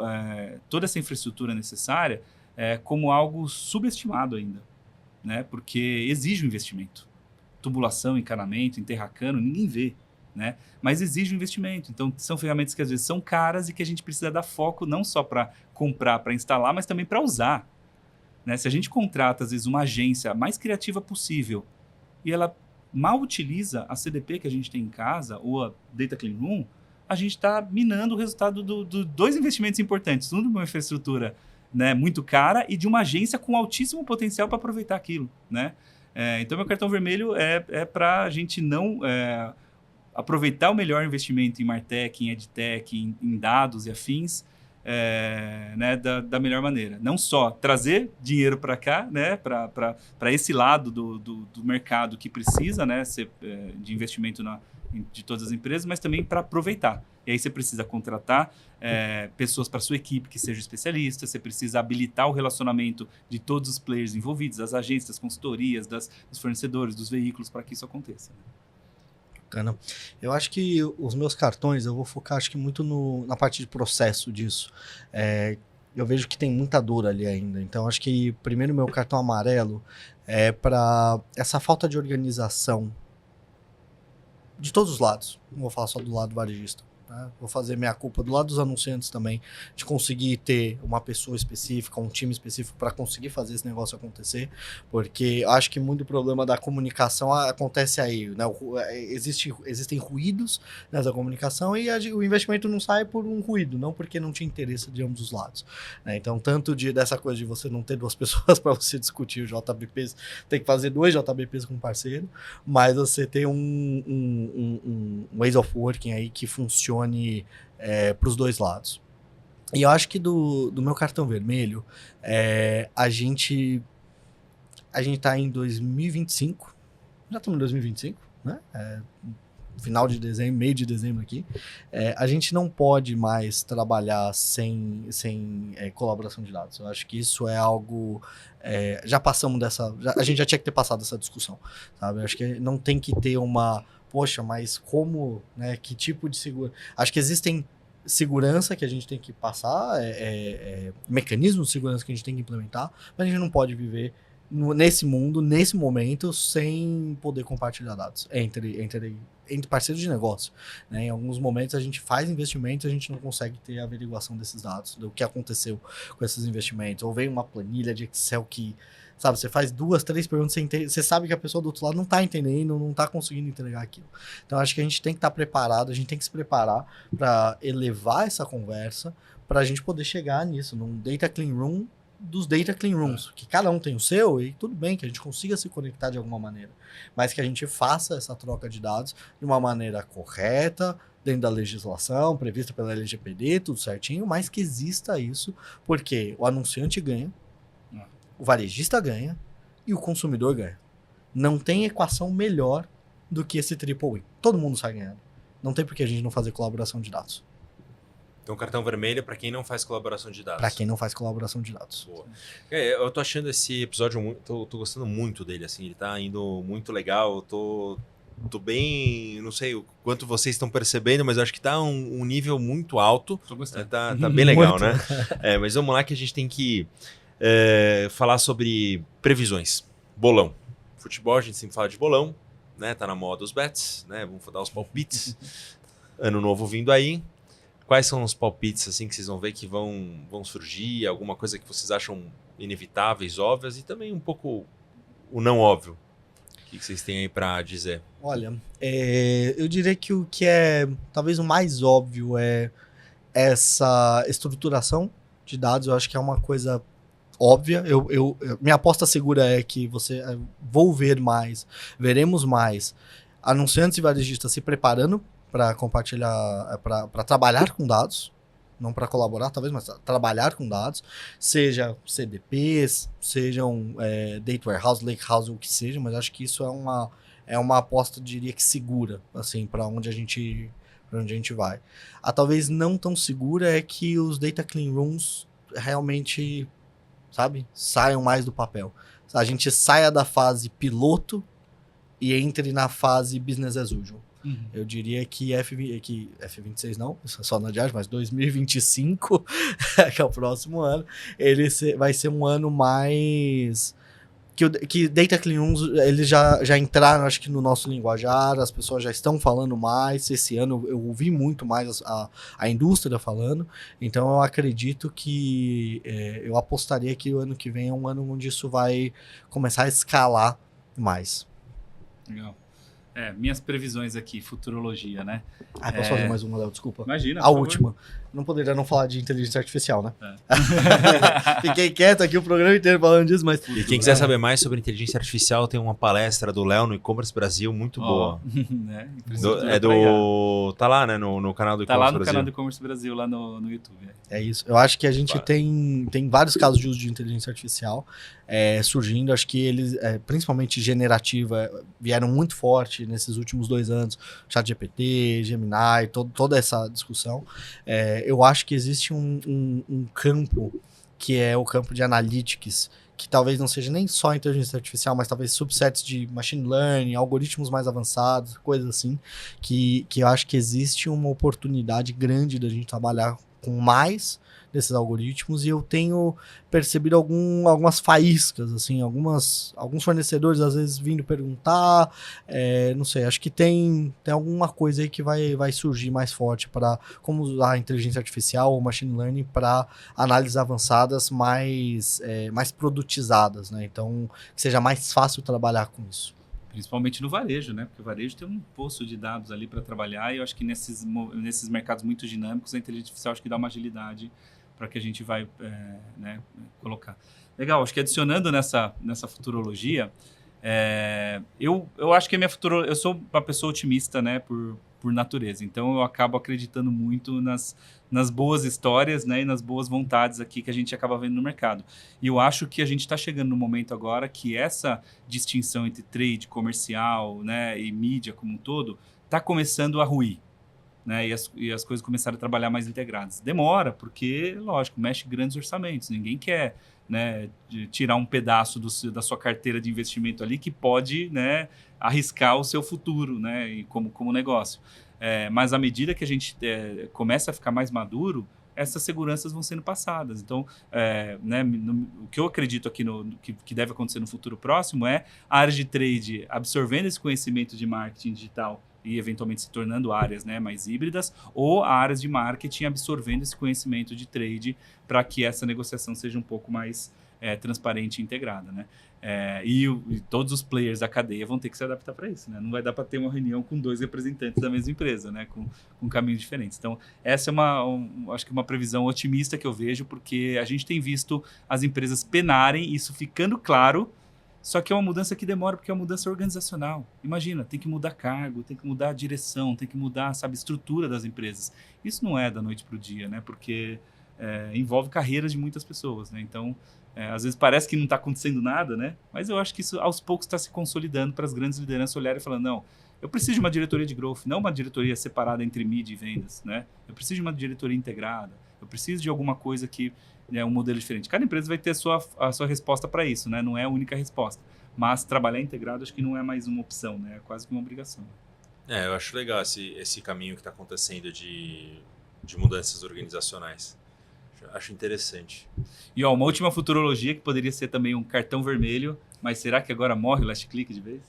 toda essa infraestrutura necessária como algo subestimado ainda, né? Porque exige um investimento. Tubulação, encanamento, enterracano, ninguém vê, né? Mas exige um investimento. Então, são ferramentas que às vezes são caras e que a gente precisa dar foco não só para comprar, para instalar, mas também para usar, né? Se a gente contrata, às vezes, uma agência mais criativa possível e ela mal utiliza a CDP que a gente tem em casa ou a Data Clean Room, a gente está minando o resultado dos dois investimentos importantes. Um de uma infraestrutura, né, muito cara e de uma agência com altíssimo potencial para aproveitar aquilo, né? Então, meu cartão vermelho é para a gente não aproveitar o melhor investimento em MarTech, em EdTech, em dados e afins, né, da melhor maneira. Não só trazer dinheiro para cá, né, para esse lado do mercado que precisa, né, de investimento de todas as empresas, mas também para aproveitar. E aí você precisa contratar pessoas para sua equipe que sejam especialistas, você precisa habilitar o relacionamento de todos os players envolvidos, das agências, das consultorias, dos fornecedores, dos veículos, para que isso aconteça. Bacana. Eu acho que os meus cartões, eu vou focar acho que muito na parte de processo disso. Eu vejo que tem muita dor ali ainda. Então, acho que primeiro meu cartão amarelo é para essa falta de organização de todos os lados. Não vou falar só do lado varejista. Né? Vou fazer minha culpa do lado dos anunciantes também, de conseguir ter uma pessoa específica, um time específico para conseguir fazer esse negócio acontecer, porque eu acho que muito problema da comunicação acontece aí, né? Existem ruídos nessa comunicação e o investimento não sai por um ruído, não porque não tinha interesse de ambos os lados. Né? Então, tanto dessa coisa de você não ter duas pessoas para você discutir o JBPs, tem que fazer 2 JBPs com um parceiro, mas você tem um ways of working aí que funcione para os dois lados. E eu acho que do meu cartão vermelho, a gente está em 2025, já estamos em 2025, né? Final de dezembro, meio de dezembro aqui. A gente não pode mais trabalhar sem colaboração de dados. Eu acho que isso é algo... já passamos a gente já tinha que ter passado essa discussão, sabe? Eu acho que não tem que ter poxa, mas como, né, que tipo de segurança... Acho que existem segurança que a gente tem que passar, mecanismos de segurança que a gente tem que implementar, mas a gente não pode viver nesse mundo, nesse momento, sem poder compartilhar dados entre parceiros de negócio. Né? Em alguns momentos a gente faz investimentos e a gente não consegue ter a averiguação desses dados, do que aconteceu com esses investimentos. Ou vem uma planilha de Excel que... Sabe, você faz 2, 3 perguntas, você sabe que a pessoa do outro lado não está entendendo, não está conseguindo entregar aquilo. Então, acho que a gente tem que estar preparado, a gente tem que se preparar para elevar essa conversa, para a gente poder chegar nisso, num Data Clean Room dos Data Clean Rooms, que cada um tem o seu, e tudo bem que a gente consiga se conectar de alguma maneira, mas que a gente faça essa troca de dados de uma maneira correta, dentro da legislação, prevista pela LGPD, tudo certinho, mas que exista isso, porque o anunciante ganha, o varejista ganha e o consumidor ganha. Não tem equação melhor do que esse triple win. Todo mundo sai ganhando. Não tem por que a gente não fazer colaboração de dados. Então, cartão vermelho para quem não faz colaboração de dados. Para quem não faz colaboração de dados. Boa. Eu tô achando esse episódio, tô gostando muito dele, assim, ele tá indo muito legal, eu tô bem, não sei o quanto vocês estão percebendo, mas eu acho que tá um nível muito alto. Tô gostando. Tá bem legal, Muito. né? Mas vamos lá que a gente tem que falar sobre previsões. Bolão. Futebol, a gente sempre fala de bolão, né? Tá na moda os bets, né? Vamos dar os palpites. Ano novo vindo aí. Quais são os palpites assim que vocês vão ver que vão surgir? Alguma coisa que vocês acham inevitáveis, óbvias e também um pouco o não óbvio? O que vocês têm aí para dizer? Olha, eu diria que o que é talvez o mais óbvio é essa estruturação de dados. Eu acho que é uma coisa óbvia. Minha aposta segura é que veremos mais anunciantes e varejistas se preparando para compartilhar, para trabalhar com dados, não para colaborar talvez, mas trabalhar com dados, seja CDPs, sejam Data Warehouse, Lakehouse, o que seja, mas acho que isso é uma aposta, diria que segura, assim, para onde a gente vai. A talvez não tão segura é que os Data Clean Rooms realmente, sabe, saiam mais do papel. A gente saia da fase piloto e entre na fase business as usual. Uhum. Eu diria que F26 não, isso é só na diagem, mas 2025, que é o próximo ano, vai ser um ano mais que Data Clean Rooms, eles já entraram, acho que no nosso linguajar, as pessoas já estão falando mais. Esse ano eu ouvi muito mais a indústria falando, então eu acredito que eu apostaria que o ano que vem é um ano onde isso vai começar a escalar mais. Legal. Minhas previsões aqui, futurologia, né? Posso fazer mais uma, Léo? Desculpa. Imagina, A última. Não poderia não falar de inteligência artificial, né? Fiquei quieto aqui o programa inteiro falando disso, mas... E quem quiser saber mais sobre inteligência artificial, tem uma palestra do Léo no E-Commerce Brasil muito boa. Né? Tá lá, né? No canal do E-Commerce Brasil. Tá lá no canal do E-Commerce Brasil, lá no YouTube. É isso. Eu acho que a gente tem vários casos de uso de inteligência artificial surgindo. Acho que eles, principalmente generativa, vieram muito forte nesses últimos 2 anos. ChatGPT, Gemini, toda essa discussão. Eu acho que existe um campo que é o campo de analytics, que talvez não seja nem só inteligência artificial, mas talvez subsets de machine learning, algoritmos mais avançados, coisas assim, que eu acho que existe uma oportunidade grande da gente trabalhar com mais desses algoritmos, e eu tenho percebido algumas faíscas, assim, alguns fornecedores às vezes vindo perguntar, não sei, acho que tem alguma coisa aí que vai surgir mais forte para como usar a inteligência artificial ou machine learning para análises avançadas mais produtizadas, né? Então, que seja mais fácil trabalhar com isso. Principalmente no varejo, né? Porque o varejo tem um poço de dados ali para trabalhar, e eu acho que nesses mercados muito dinâmicos, a inteligência artificial acho que dá uma agilidade para que a gente vai colocar. Legal, acho que adicionando nessa futurologia, eu acho que eu sou uma pessoa otimista, né, por natureza, então eu acabo acreditando muito nas boas histórias, né, e nas boas vontades aqui que a gente acaba vendo no mercado. E eu acho que a gente está chegando no momento agora que essa distinção entre trade, comercial, né, e mídia como um todo está começando a ruir. Né, e as coisas começaram a trabalhar mais integradas. Demora, porque, lógico, mexe grandes orçamentos. Ninguém quer, né, tirar um pedaço da sua carteira de investimento ali que pode, né, arriscar o seu futuro, né, como negócio. Mas à medida que a gente começa a ficar mais maduro, essas seguranças vão sendo passadas. Então, o que eu acredito aqui que deve acontecer no futuro próximo é a área de trade absorvendo esse conhecimento de marketing digital e eventualmente se tornando áreas, né, mais híbridas, ou áreas de marketing absorvendo esse conhecimento de trade para que essa negociação seja um pouco mais transparente e integrada, né? E todos os players da cadeia vão ter que se adaptar para isso, né? Não vai dar para ter uma reunião com 2 representantes da mesma empresa, né, com caminhos diferentes. Então, essa é acho que uma previsão otimista que eu vejo, porque a gente tem visto as empresas penarem, isso ficando claro. Só que é uma mudança que demora, porque é uma mudança organizacional. Imagina, tem que mudar cargo, tem que mudar a direção, tem que mudar, sabe, a estrutura das empresas. Isso não é da noite para o dia, né? Porque envolve carreiras de muitas pessoas, né? Então, às vezes parece que não está acontecendo nada, né? Mas eu acho que isso aos poucos está se consolidando para as grandes lideranças olharem e falando, não, eu preciso de uma diretoria de growth, não uma diretoria separada entre mídia e vendas, né? Eu preciso de uma diretoria integrada, eu preciso de alguma coisa que um modelo diferente. Cada empresa vai ter a sua resposta para isso, né? Não é a única resposta. Mas trabalhar integrado acho que não é mais uma opção, né? É quase que uma obrigação. Eu acho legal esse caminho que está acontecendo de mudanças organizacionais. Acho interessante. E uma última futurologia que poderia ser também um cartão vermelho, mas será que agora morre o Last Click de vez?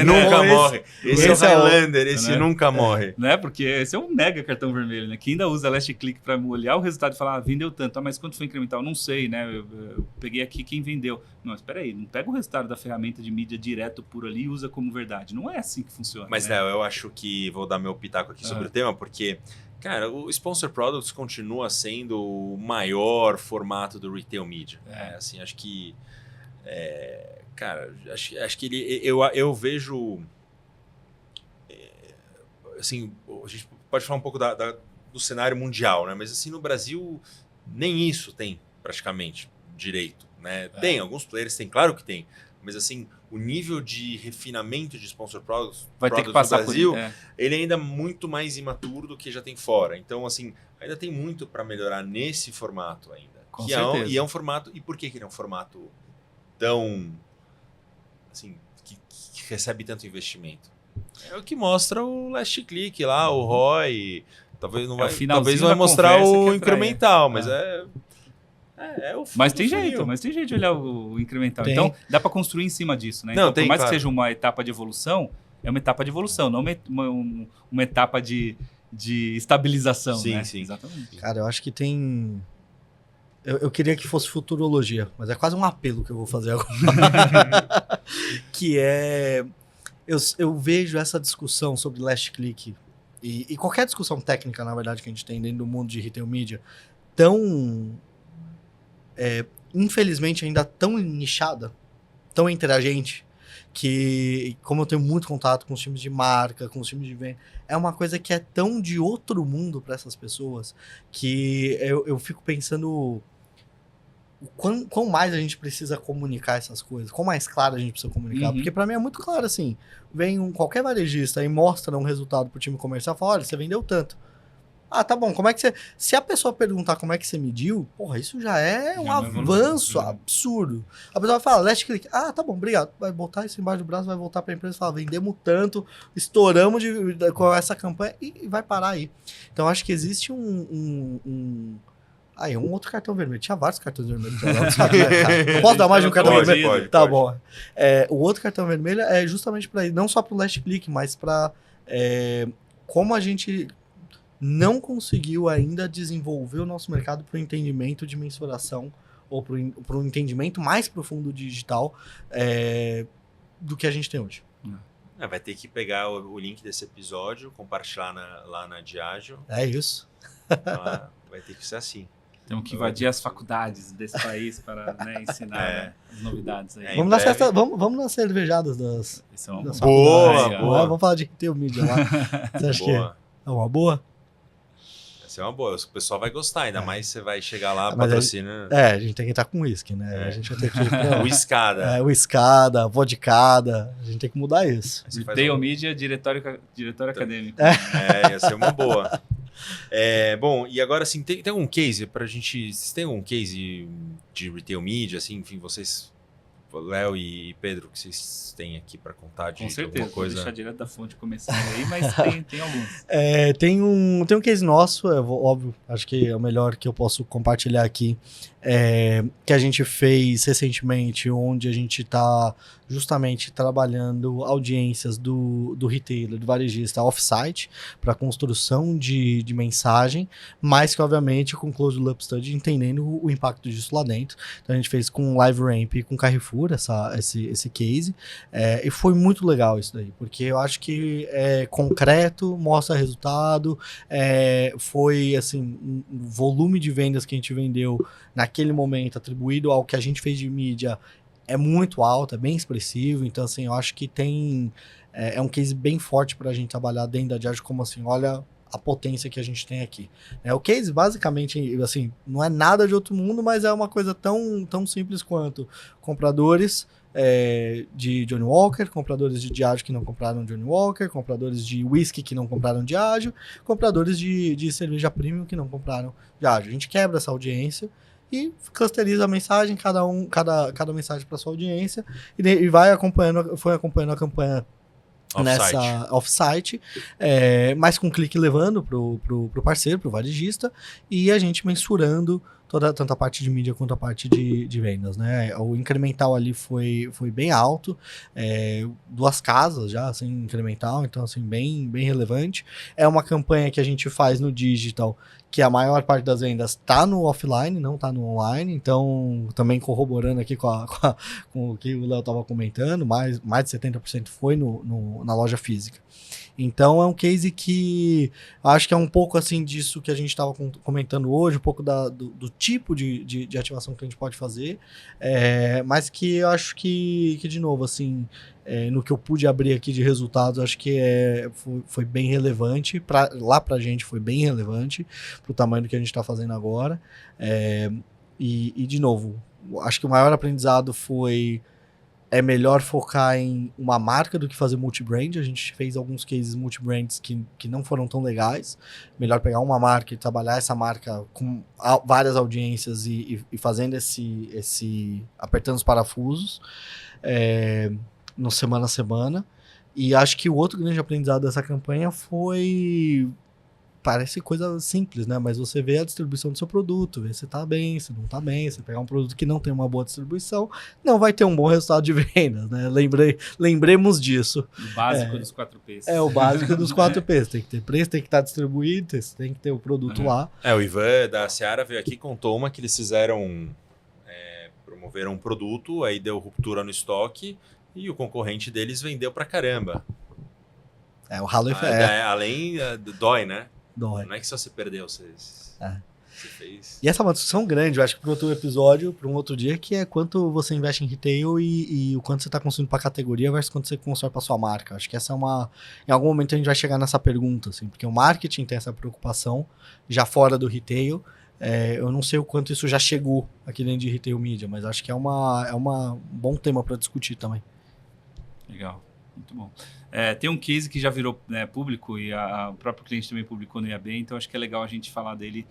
Nunca morre. Esse é o Highlander, esse nunca morre. Né? Porque esse é um mega cartão vermelho, né? Quem ainda usa Last Click para olhar o resultado e falar, vendeu tanto, mas quanto foi incremental? Não sei, né? Eu peguei aqui quem vendeu. Não, espera aí, não pega o resultado da ferramenta de mídia direto por ali e usa como verdade. Não é assim que funciona. Mas, né? eu acho que vou dar meu pitaco aqui sobre o tema, porque... Cara, o Sponsor Products continua sendo o maior formato do Retail Media. Assim, acho que... cara, acho que eu vejo... assim, a gente pode falar um pouco do cenário mundial, né? Mas assim, no Brasil, nem isso tem praticamente direito, né? Tem, alguns players tem, claro que tem. Mas assim, o nível de refinamento de Sponsor Products vai ter que passar no Brasil, por ele ainda é muito mais imaturo do que já tem fora. Então, assim, ainda tem muito para melhorar nesse formato ainda. Com certeza. E é um formato... E por que ele é um formato tão... assim, que recebe tanto investimento? É o que mostra o Last Click lá, o ROI. Talvez não vai, talvez vai mostrar o incremental, mas É o Mas tem funil. jeito de olhar o incremental. Tem. Então, dá para construir em cima disso, né? Não, Então, tem, por mais claro. que seja uma etapa de evolução, é uma etapa de evolução, não uma etapa de estabilização, Sim, né? sim. Exatamente. Cara, eu acho que tem... Eu queria que fosse futurologia, mas é quase um apelo que eu vou fazer agora. Que é... Eu vejo essa discussão sobre last click e qualquer discussão técnica, na verdade, que a gente tem dentro do mundo de retail media, tão... infelizmente, ainda tão nichada, tão entre a gente, que, como eu tenho muito contato com os times de marca, com os times de venda, é uma coisa que é tão de outro mundo para essas pessoas que eu fico pensando o quão mais a gente precisa comunicar essas coisas, quão mais claro a gente precisa comunicar, Uhum. porque para mim é muito claro assim, vem qualquer varejista e mostra um resultado pro time comercial, fala, olha, você vendeu tanto. Ah, tá bom, como é que você... Se a pessoa perguntar como é que você mediu, porra, isso já é Já um é uma evolução, avanço né? absurdo. A pessoa vai falar, last click. Ah, tá bom, obrigado. Vai botar isso embaixo do braço, vai voltar pra empresa e falar, vendemos tanto, estouramos com essa campanha e vai parar aí. Então, acho que existe um outro cartão vermelho. Tinha vários cartões vermelhos. Não posso dar mais de um cartão Pode, vermelho? pode. Tá bom. O outro cartão vermelho é justamente para não só pro last click, mas para como a gente não conseguiu ainda desenvolver o nosso mercado para o entendimento de mensuração ou para o entendimento mais profundo digital do que a gente tem hoje. Vai ter que pegar o link desse episódio, compartilhar lá na Diageo. É isso. Vai ter que ser assim. Temos que invadir as faculdades desse país para, né, ensinar né, as novidades aí. Em breve. Vamos nas cervejadas das Isso é uma das Boa, faculdades. boa. Vamos falar de retail media lá. Você acha que Boa. é uma boa? Essa é uma boa. O pessoal vai gostar, ainda mais você vai chegar lá, Mas patrocina. a gente tem que entrar com uísque, né? A gente vai ter que ir O escada. uiscada, vodicada. A gente tem que mudar isso. Aí você faz Retail um- Media, diretório acadêmico. ia ser uma boa. Bom, e agora assim, tem algum case pra gente. Vocês têm algum case de retail media, assim, enfim, vocês, Léo e Pedro, que vocês têm aqui pra contar de Com certeza, alguma vou coisa? deixar direto da fonte começando aí, mas tem alguns. Tem um case nosso, óbvio, acho que é o melhor que eu posso compartilhar aqui, que a gente fez recentemente, onde a gente está justamente trabalhando audiências do retailer, do varejista off-site, para construção de mensagem, mas que obviamente com closed loop study entendendo o impacto disso lá dentro. Então a gente fez com Live Ramp e com Carrefour esse case, e foi muito legal isso daí, porque eu acho que é concreto, mostra resultado, foi assim, um volume de vendas que a gente vendeu naquele momento atribuído ao que a gente fez de mídia é muito alto, é bem expressivo, então assim, eu acho que é um case bem forte para a gente trabalhar dentro da Diageo, como assim, olha a potência que a gente tem aqui. O case, basicamente, assim, não é nada de outro mundo, mas é uma coisa tão simples quanto compradores de Johnnie Walker, compradores de Diageo que não compraram Johnnie Walker, compradores de whisky que não compraram Diageo, compradores de cerveja premium que não compraram Diageo. A gente quebra essa audiência e clusteriza a mensagem, cada mensagem para sua audiência e foi acompanhando a campanha nessa off-site, mas com clique levando pro parceiro, pro varejista, e a gente mensurando tanto a parte de mídia quanto a parte de vendas, né? O incremental ali foi bem alto, 2 casas já, assim, incremental, então, assim, bem com É uma campanha que a gente faz no digital, que a maior parte das vendas está no offline, não está no online, então também corroborando aqui com o que o Léo estava comentando, mais de 70% foi na loja física. Então é um case que acho que é um pouco assim disso que a gente estava comentando hoje, um pouco do tipo de ativação que a gente pode fazer, mas que eu acho que de novo, assim, no que eu pude abrir aqui de resultados, acho que foi bem relevante, lá pra gente foi bem relevante, pro tamanho do que a gente está fazendo agora, e de novo, acho que o maior aprendizado foi melhor focar em uma marca do que fazer multi-brand. A gente fez alguns cases multi-brands que não foram tão legais. Melhor pegar uma marca e trabalhar essa marca com várias audiências e fazendo apertando os parafusos no semana a semana. E acho que o outro grande aprendizado dessa campanha foi parece coisa simples, né? Mas você vê a distribuição do seu produto, vê se tá bem, se não tá bem. Se pegar um produto que não tem uma boa distribuição, não vai ter um bom resultado de vendas, né? Lembremos disso. O básico dos 4Ps. É o básico dos 4Ps. Tem que ter preço, tem que estar distribuído, tem que ter o produto lá. O Ivan da Seara veio aqui e contou uma que eles fizeram, promoveram um produto, aí deu ruptura no estoque e o concorrente deles vendeu pra caramba. O ralo Além, dói, né? Dói. Não é que só você perdeu, você fez. E essa é uma discussão grande, eu acho que para outro episódio, para um outro dia, que é quanto você investe em retail e o quanto você está construindo para a categoria versus quanto você constrói para sua marca. Acho que essa é uma... Em algum momento a gente vai chegar nessa pergunta, assim, porque o marketing tem essa preocupação já fora do retail. Eu não sei o quanto isso já chegou aqui dentro de retail media, mas acho que é um bom tema para discutir também. Legal, muito bom. Tem um case que já virou, né, público e o próprio cliente também publicou no IAB, então acho que é legal a gente falar dele,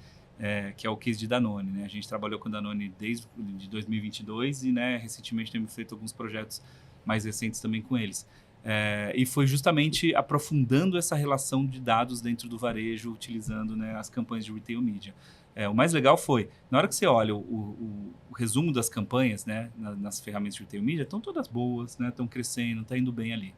que é o case de Danone, né? A gente trabalhou com Danone desde de 2022 e, né, recentemente temos feito alguns projetos mais recentes também com eles. E foi justamente aprofundando essa relação de dados dentro do varejo, utilizando, né, as campanhas de retail media. O mais legal foi, na hora que você olha o resumo das campanhas, né, nas ferramentas de retail media, estão todas boas, né, estão crescendo, está indo bem ali.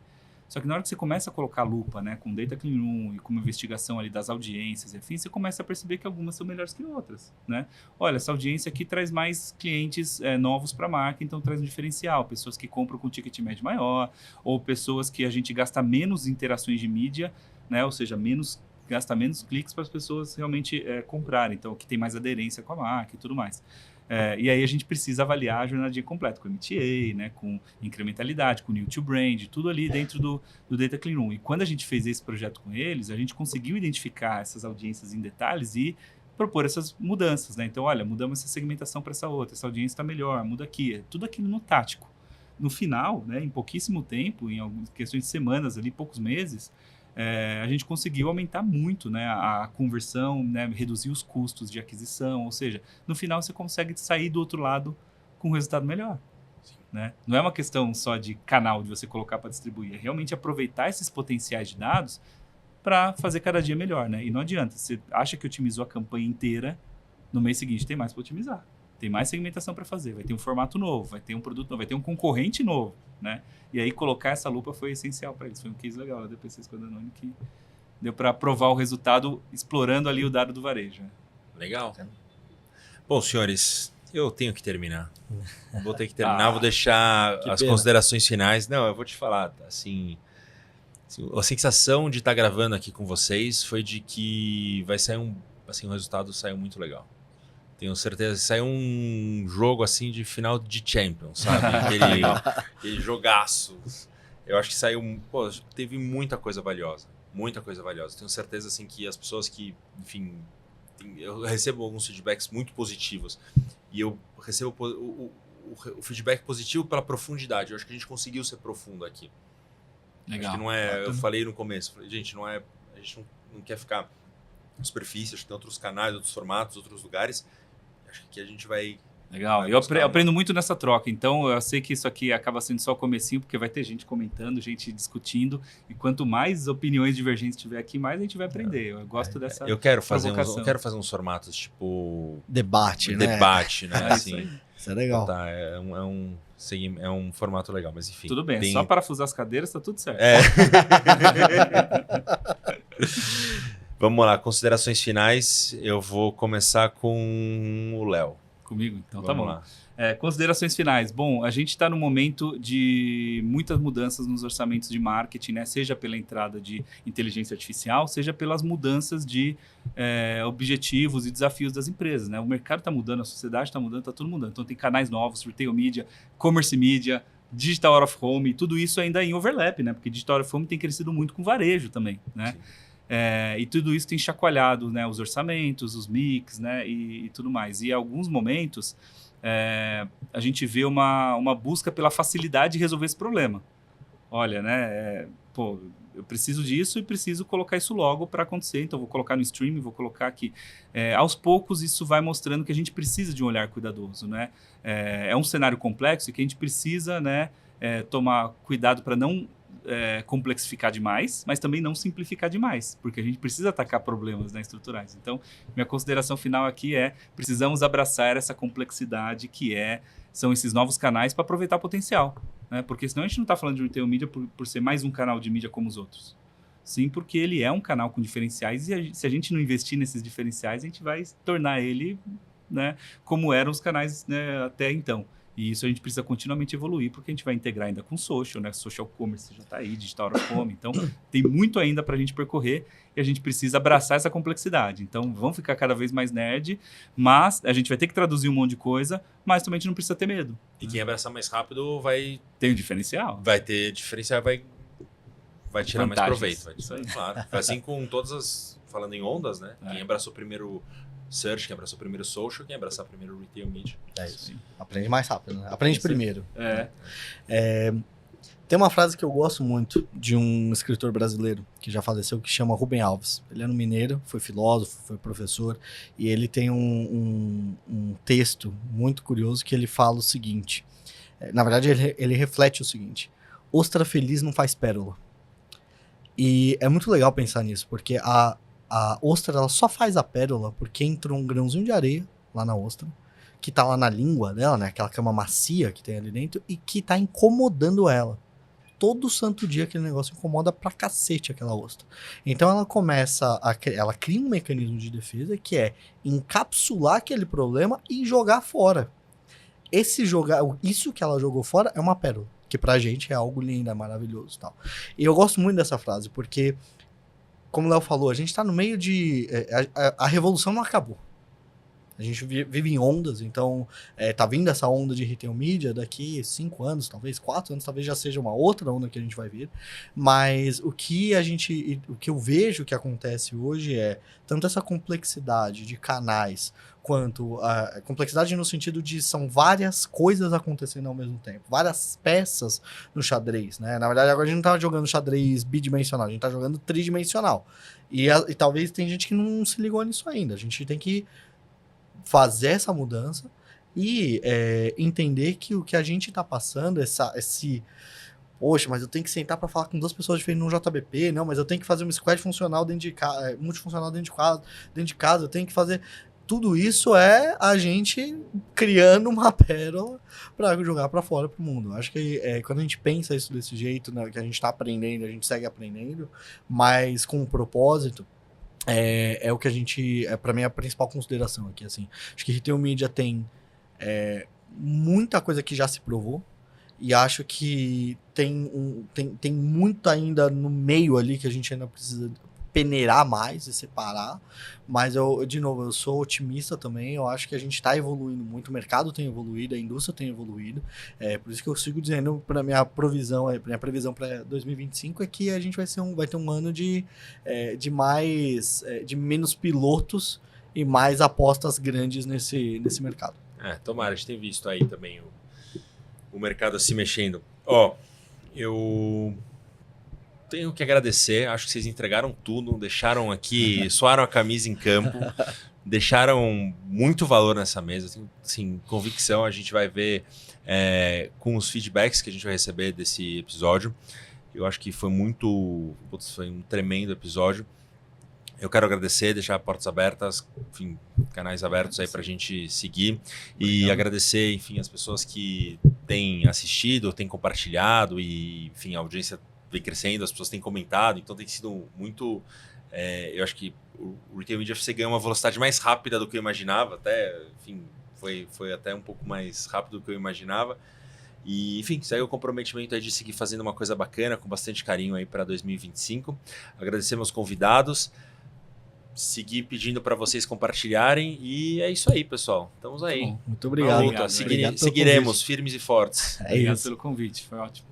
Só que na hora que você começa a colocar a lupa, né, com Data Clean Room e com uma investigação ali das audiências e afins, você começa a perceber que algumas são melhores que outras, né? Olha, essa audiência aqui traz mais clientes novos para a marca, então traz um diferencial. Pessoas que compram com ticket médio maior, ou pessoas que a gente gasta menos interações de mídia, né? Ou seja, gasta menos cliques para as pessoas realmente comprarem, então que tem mais aderência com a marca e tudo mais. E aí a gente precisa avaliar a jornadinha completa, com MTA, né, com incrementalidade, com new to brand, tudo ali dentro do Data Clean Room. E quando a gente fez esse projeto com eles, a gente conseguiu identificar essas audiências em detalhes e propor essas mudanças, né? Então, olha, mudamos essa segmentação para essa outra, essa audiência está melhor, muda aqui, tudo aquilo no tático. No final, né, em pouquíssimo tempo, em algumas questões de semanas, ali, poucos meses, a gente conseguiu aumentar muito, né, a conversão, né, reduzir os custos de aquisição, ou seja, no final você consegue sair do outro lado com um resultado melhor. Né? Não é uma questão só de canal de você colocar para distribuir, é realmente aproveitar esses potenciais de dados para fazer cada dia melhor. Né? E não adianta, você acha que otimizou a campanha inteira, no mês seguinte tem mais para otimizar. Tem mais segmentação para fazer, vai ter um formato novo, vai ter um produto novo, vai ter um concorrente novo, né? E aí colocar essa lupa foi essencial para eles. Foi um case legal da DPC com a Danone que deu para provar o resultado explorando ali o dado do varejo. Legal. Bom, senhores, eu tenho que terminar. Vou ter que terminar, vou deixar as considerações finais. Não, eu vou te falar, assim, a sensação de estar gravando aqui com vocês foi de que vai sair o resultado saiu muito legal. Tenho certeza que saiu um jogo assim de final de Champions, sabe? Aquele jogaço. Eu acho que teve muita coisa valiosa. Muita coisa valiosa. Tenho certeza assim, que as pessoas que, enfim, eu recebo alguns feedbacks muito positivos. E eu recebo o feedback positivo pela profundidade. Eu acho que a gente conseguiu ser profundo aqui. Legal. Acho que não é, eu falei no começo, gente, a gente não quer ficar na superfície, acho que tem outros canais, outros formatos, outros lugares. Acho que aqui a gente vai... Legal, eu aprendo muito nessa troca, então eu sei que isso aqui acaba sendo só o comecinho, porque vai ter gente comentando, gente discutindo, e quanto mais opiniões divergentes tiver aqui, mais a gente vai aprender. Eu gosto dessa eu quero fazer uns formatos tipo... Debate, né? Assim, isso é legal. Tá, é um formato legal, mas enfim. Tudo bem, só parafusar as cadeiras, tá tudo certo. Vamos lá, considerações finais. Eu vou começar com o Léo. Comigo? Então Vamos tá bom. lá. Considerações finais. Bom, a gente está num momento de muitas mudanças nos orçamentos de marketing, né? Seja pela entrada de inteligência artificial, seja pelas mudanças de objetivos e desafios das empresas, né? O mercado está mudando, a sociedade está mudando, está tudo mudando. Então tem canais novos, retail media, commerce media, digital out of home, tudo isso ainda em overlap, né? Porque digital out of home tem crescido muito com varejo também, né? E tudo isso tem chacoalhado, né, os orçamentos, os mix, né, e tudo mais. E em alguns momentos a gente vê uma busca pela facilidade de resolver esse problema. Olha, né, eu preciso disso e preciso colocar isso logo para acontecer, então vou colocar no streaming, vou colocar aqui. Aos poucos isso vai mostrando que a gente precisa de um olhar cuidadoso, né? É um cenário complexo e que a gente precisa, né, tomar cuidado para não complexificar demais, mas também não simplificar demais, porque a gente precisa atacar problemas, né, estruturais. Então, minha consideração final aqui precisamos abraçar essa complexidade são esses novos canais para aproveitar o potencial, né? Porque senão a gente não está falando de retail media por ser mais um canal de mídia como os outros. Sim, porque ele é um canal com diferenciais e se a gente não investir nesses diferenciais, a gente vai tornar ele, né, como eram os canais, né, até então. E isso a gente precisa continuamente evoluir, porque a gente vai integrar ainda com social, né? Social commerce já está aí, digital out of home. Então, tem muito ainda para a gente percorrer e a gente precisa abraçar essa complexidade. Então, vamos ficar cada vez mais nerd, mas a gente vai ter que traduzir um monte de coisa, mas também a gente não precisa ter medo. E quem abraçar mais rápido vai... Tem um diferencial. Vai ter diferencial, vai tirar mais proveito. Isso aí. Claro. Assim com todas as... Falando em ondas, né? Quem abraçou primeiro search, quem abraçou primeiro social, quem abraçar primeiro retail media. É isso. Sim. Aprende mais rápido, né? Aprende primeiro. Tem uma frase que eu gosto muito de um escritor brasileiro que já faleceu, que chama Rubem Alves. Ele era um mineiro, foi filósofo, foi professor, e ele tem um texto muito curioso que ele fala o seguinte. Na verdade, ele reflete o seguinte: ostra feliz não faz pérola. E é muito legal pensar nisso, porque a ostra ela só faz a pérola porque entrou um grãozinho de areia lá na ostra, que tá lá na língua dela, né? Aquela cama macia que tem ali dentro, e que tá incomodando ela. Todo santo dia aquele negócio incomoda pra cacete aquela ostra. Então ela ela cria um mecanismo de defesa que é encapsular aquele problema e jogar fora. Isso que ela jogou fora é uma pérola, que pra gente é algo lindo, é maravilhoso e tal. E eu gosto muito dessa frase, porque, como o Léo falou, a gente tá no meio de... A revolução não acabou. A gente vive em ondas, então tá vindo essa onda de retail media daqui 5 anos, talvez 4 anos, talvez já seja uma outra onda que a gente vai ver. Mas o que eu vejo que acontece hoje é tanto essa complexidade de canais, quanto a complexidade no sentido de são várias coisas acontecendo ao mesmo tempo, várias peças no xadrez, né? Na verdade, agora a gente não tá jogando xadrez bidimensional, a gente tá jogando tridimensional. E talvez tem gente que não se ligou nisso ainda. A gente tem que fazer essa mudança e entender que o que a gente está passando, poxa, mas eu tenho que sentar para falar com 2 pessoas diferentes no JBP, não, mas eu tenho que fazer um squad funcional dentro de casa, multifuncional dentro de casa, eu tenho que fazer... Tudo isso é a gente criando uma pérola para jogar para fora pro mundo. Acho que quando a gente pensa isso desse jeito, né, que a gente está aprendendo, a gente segue aprendendo, mas com um propósito, é o que a gente... para mim, é a principal consideração aqui, assim. Acho que retail media tem muita coisa que já se provou, e acho que tem muito ainda no meio ali que a gente ainda precisa peneirar mais e separar, mas de novo, eu sou otimista também, eu acho que a gente está evoluindo muito, o mercado tem evoluído, a indústria tem evoluído, por isso que eu sigo dizendo, para minha previsão para 2025 é que a gente vai ter um ano de menos pilotos e mais apostas grandes nesse mercado. Tomara, a gente tem visto aí também o mercado se mexendo. Eu tenho que agradecer, acho que vocês entregaram tudo, deixaram aqui, suaram a camisa em campo, deixaram muito valor nessa mesa, tenho assim, convicção, a gente vai ver com os feedbacks que a gente vai receber desse episódio. Eu acho que foi foi um tremendo episódio. Eu quero agradecer, deixar portas abertas, enfim, canais abertos aí pra gente seguir. E agradecer, enfim, as pessoas que têm assistido, têm compartilhado e, enfim, a audiência vem crescendo, as pessoas têm comentado, então tem sido muito... eu acho que o Retail Media FC ganhou uma velocidade mais rápida do que eu imaginava, até, enfim, foi até um pouco mais rápido do que eu imaginava. E, enfim, segue o comprometimento aí de seguir fazendo uma coisa bacana, com bastante carinho aí para 2025. Agradecer meus convidados, seguir pedindo para vocês compartilharem, e é isso aí, pessoal. Estamos aí. Muito obrigado. Seguiremos firmes e fortes. Obrigado pelo convite, foi ótimo.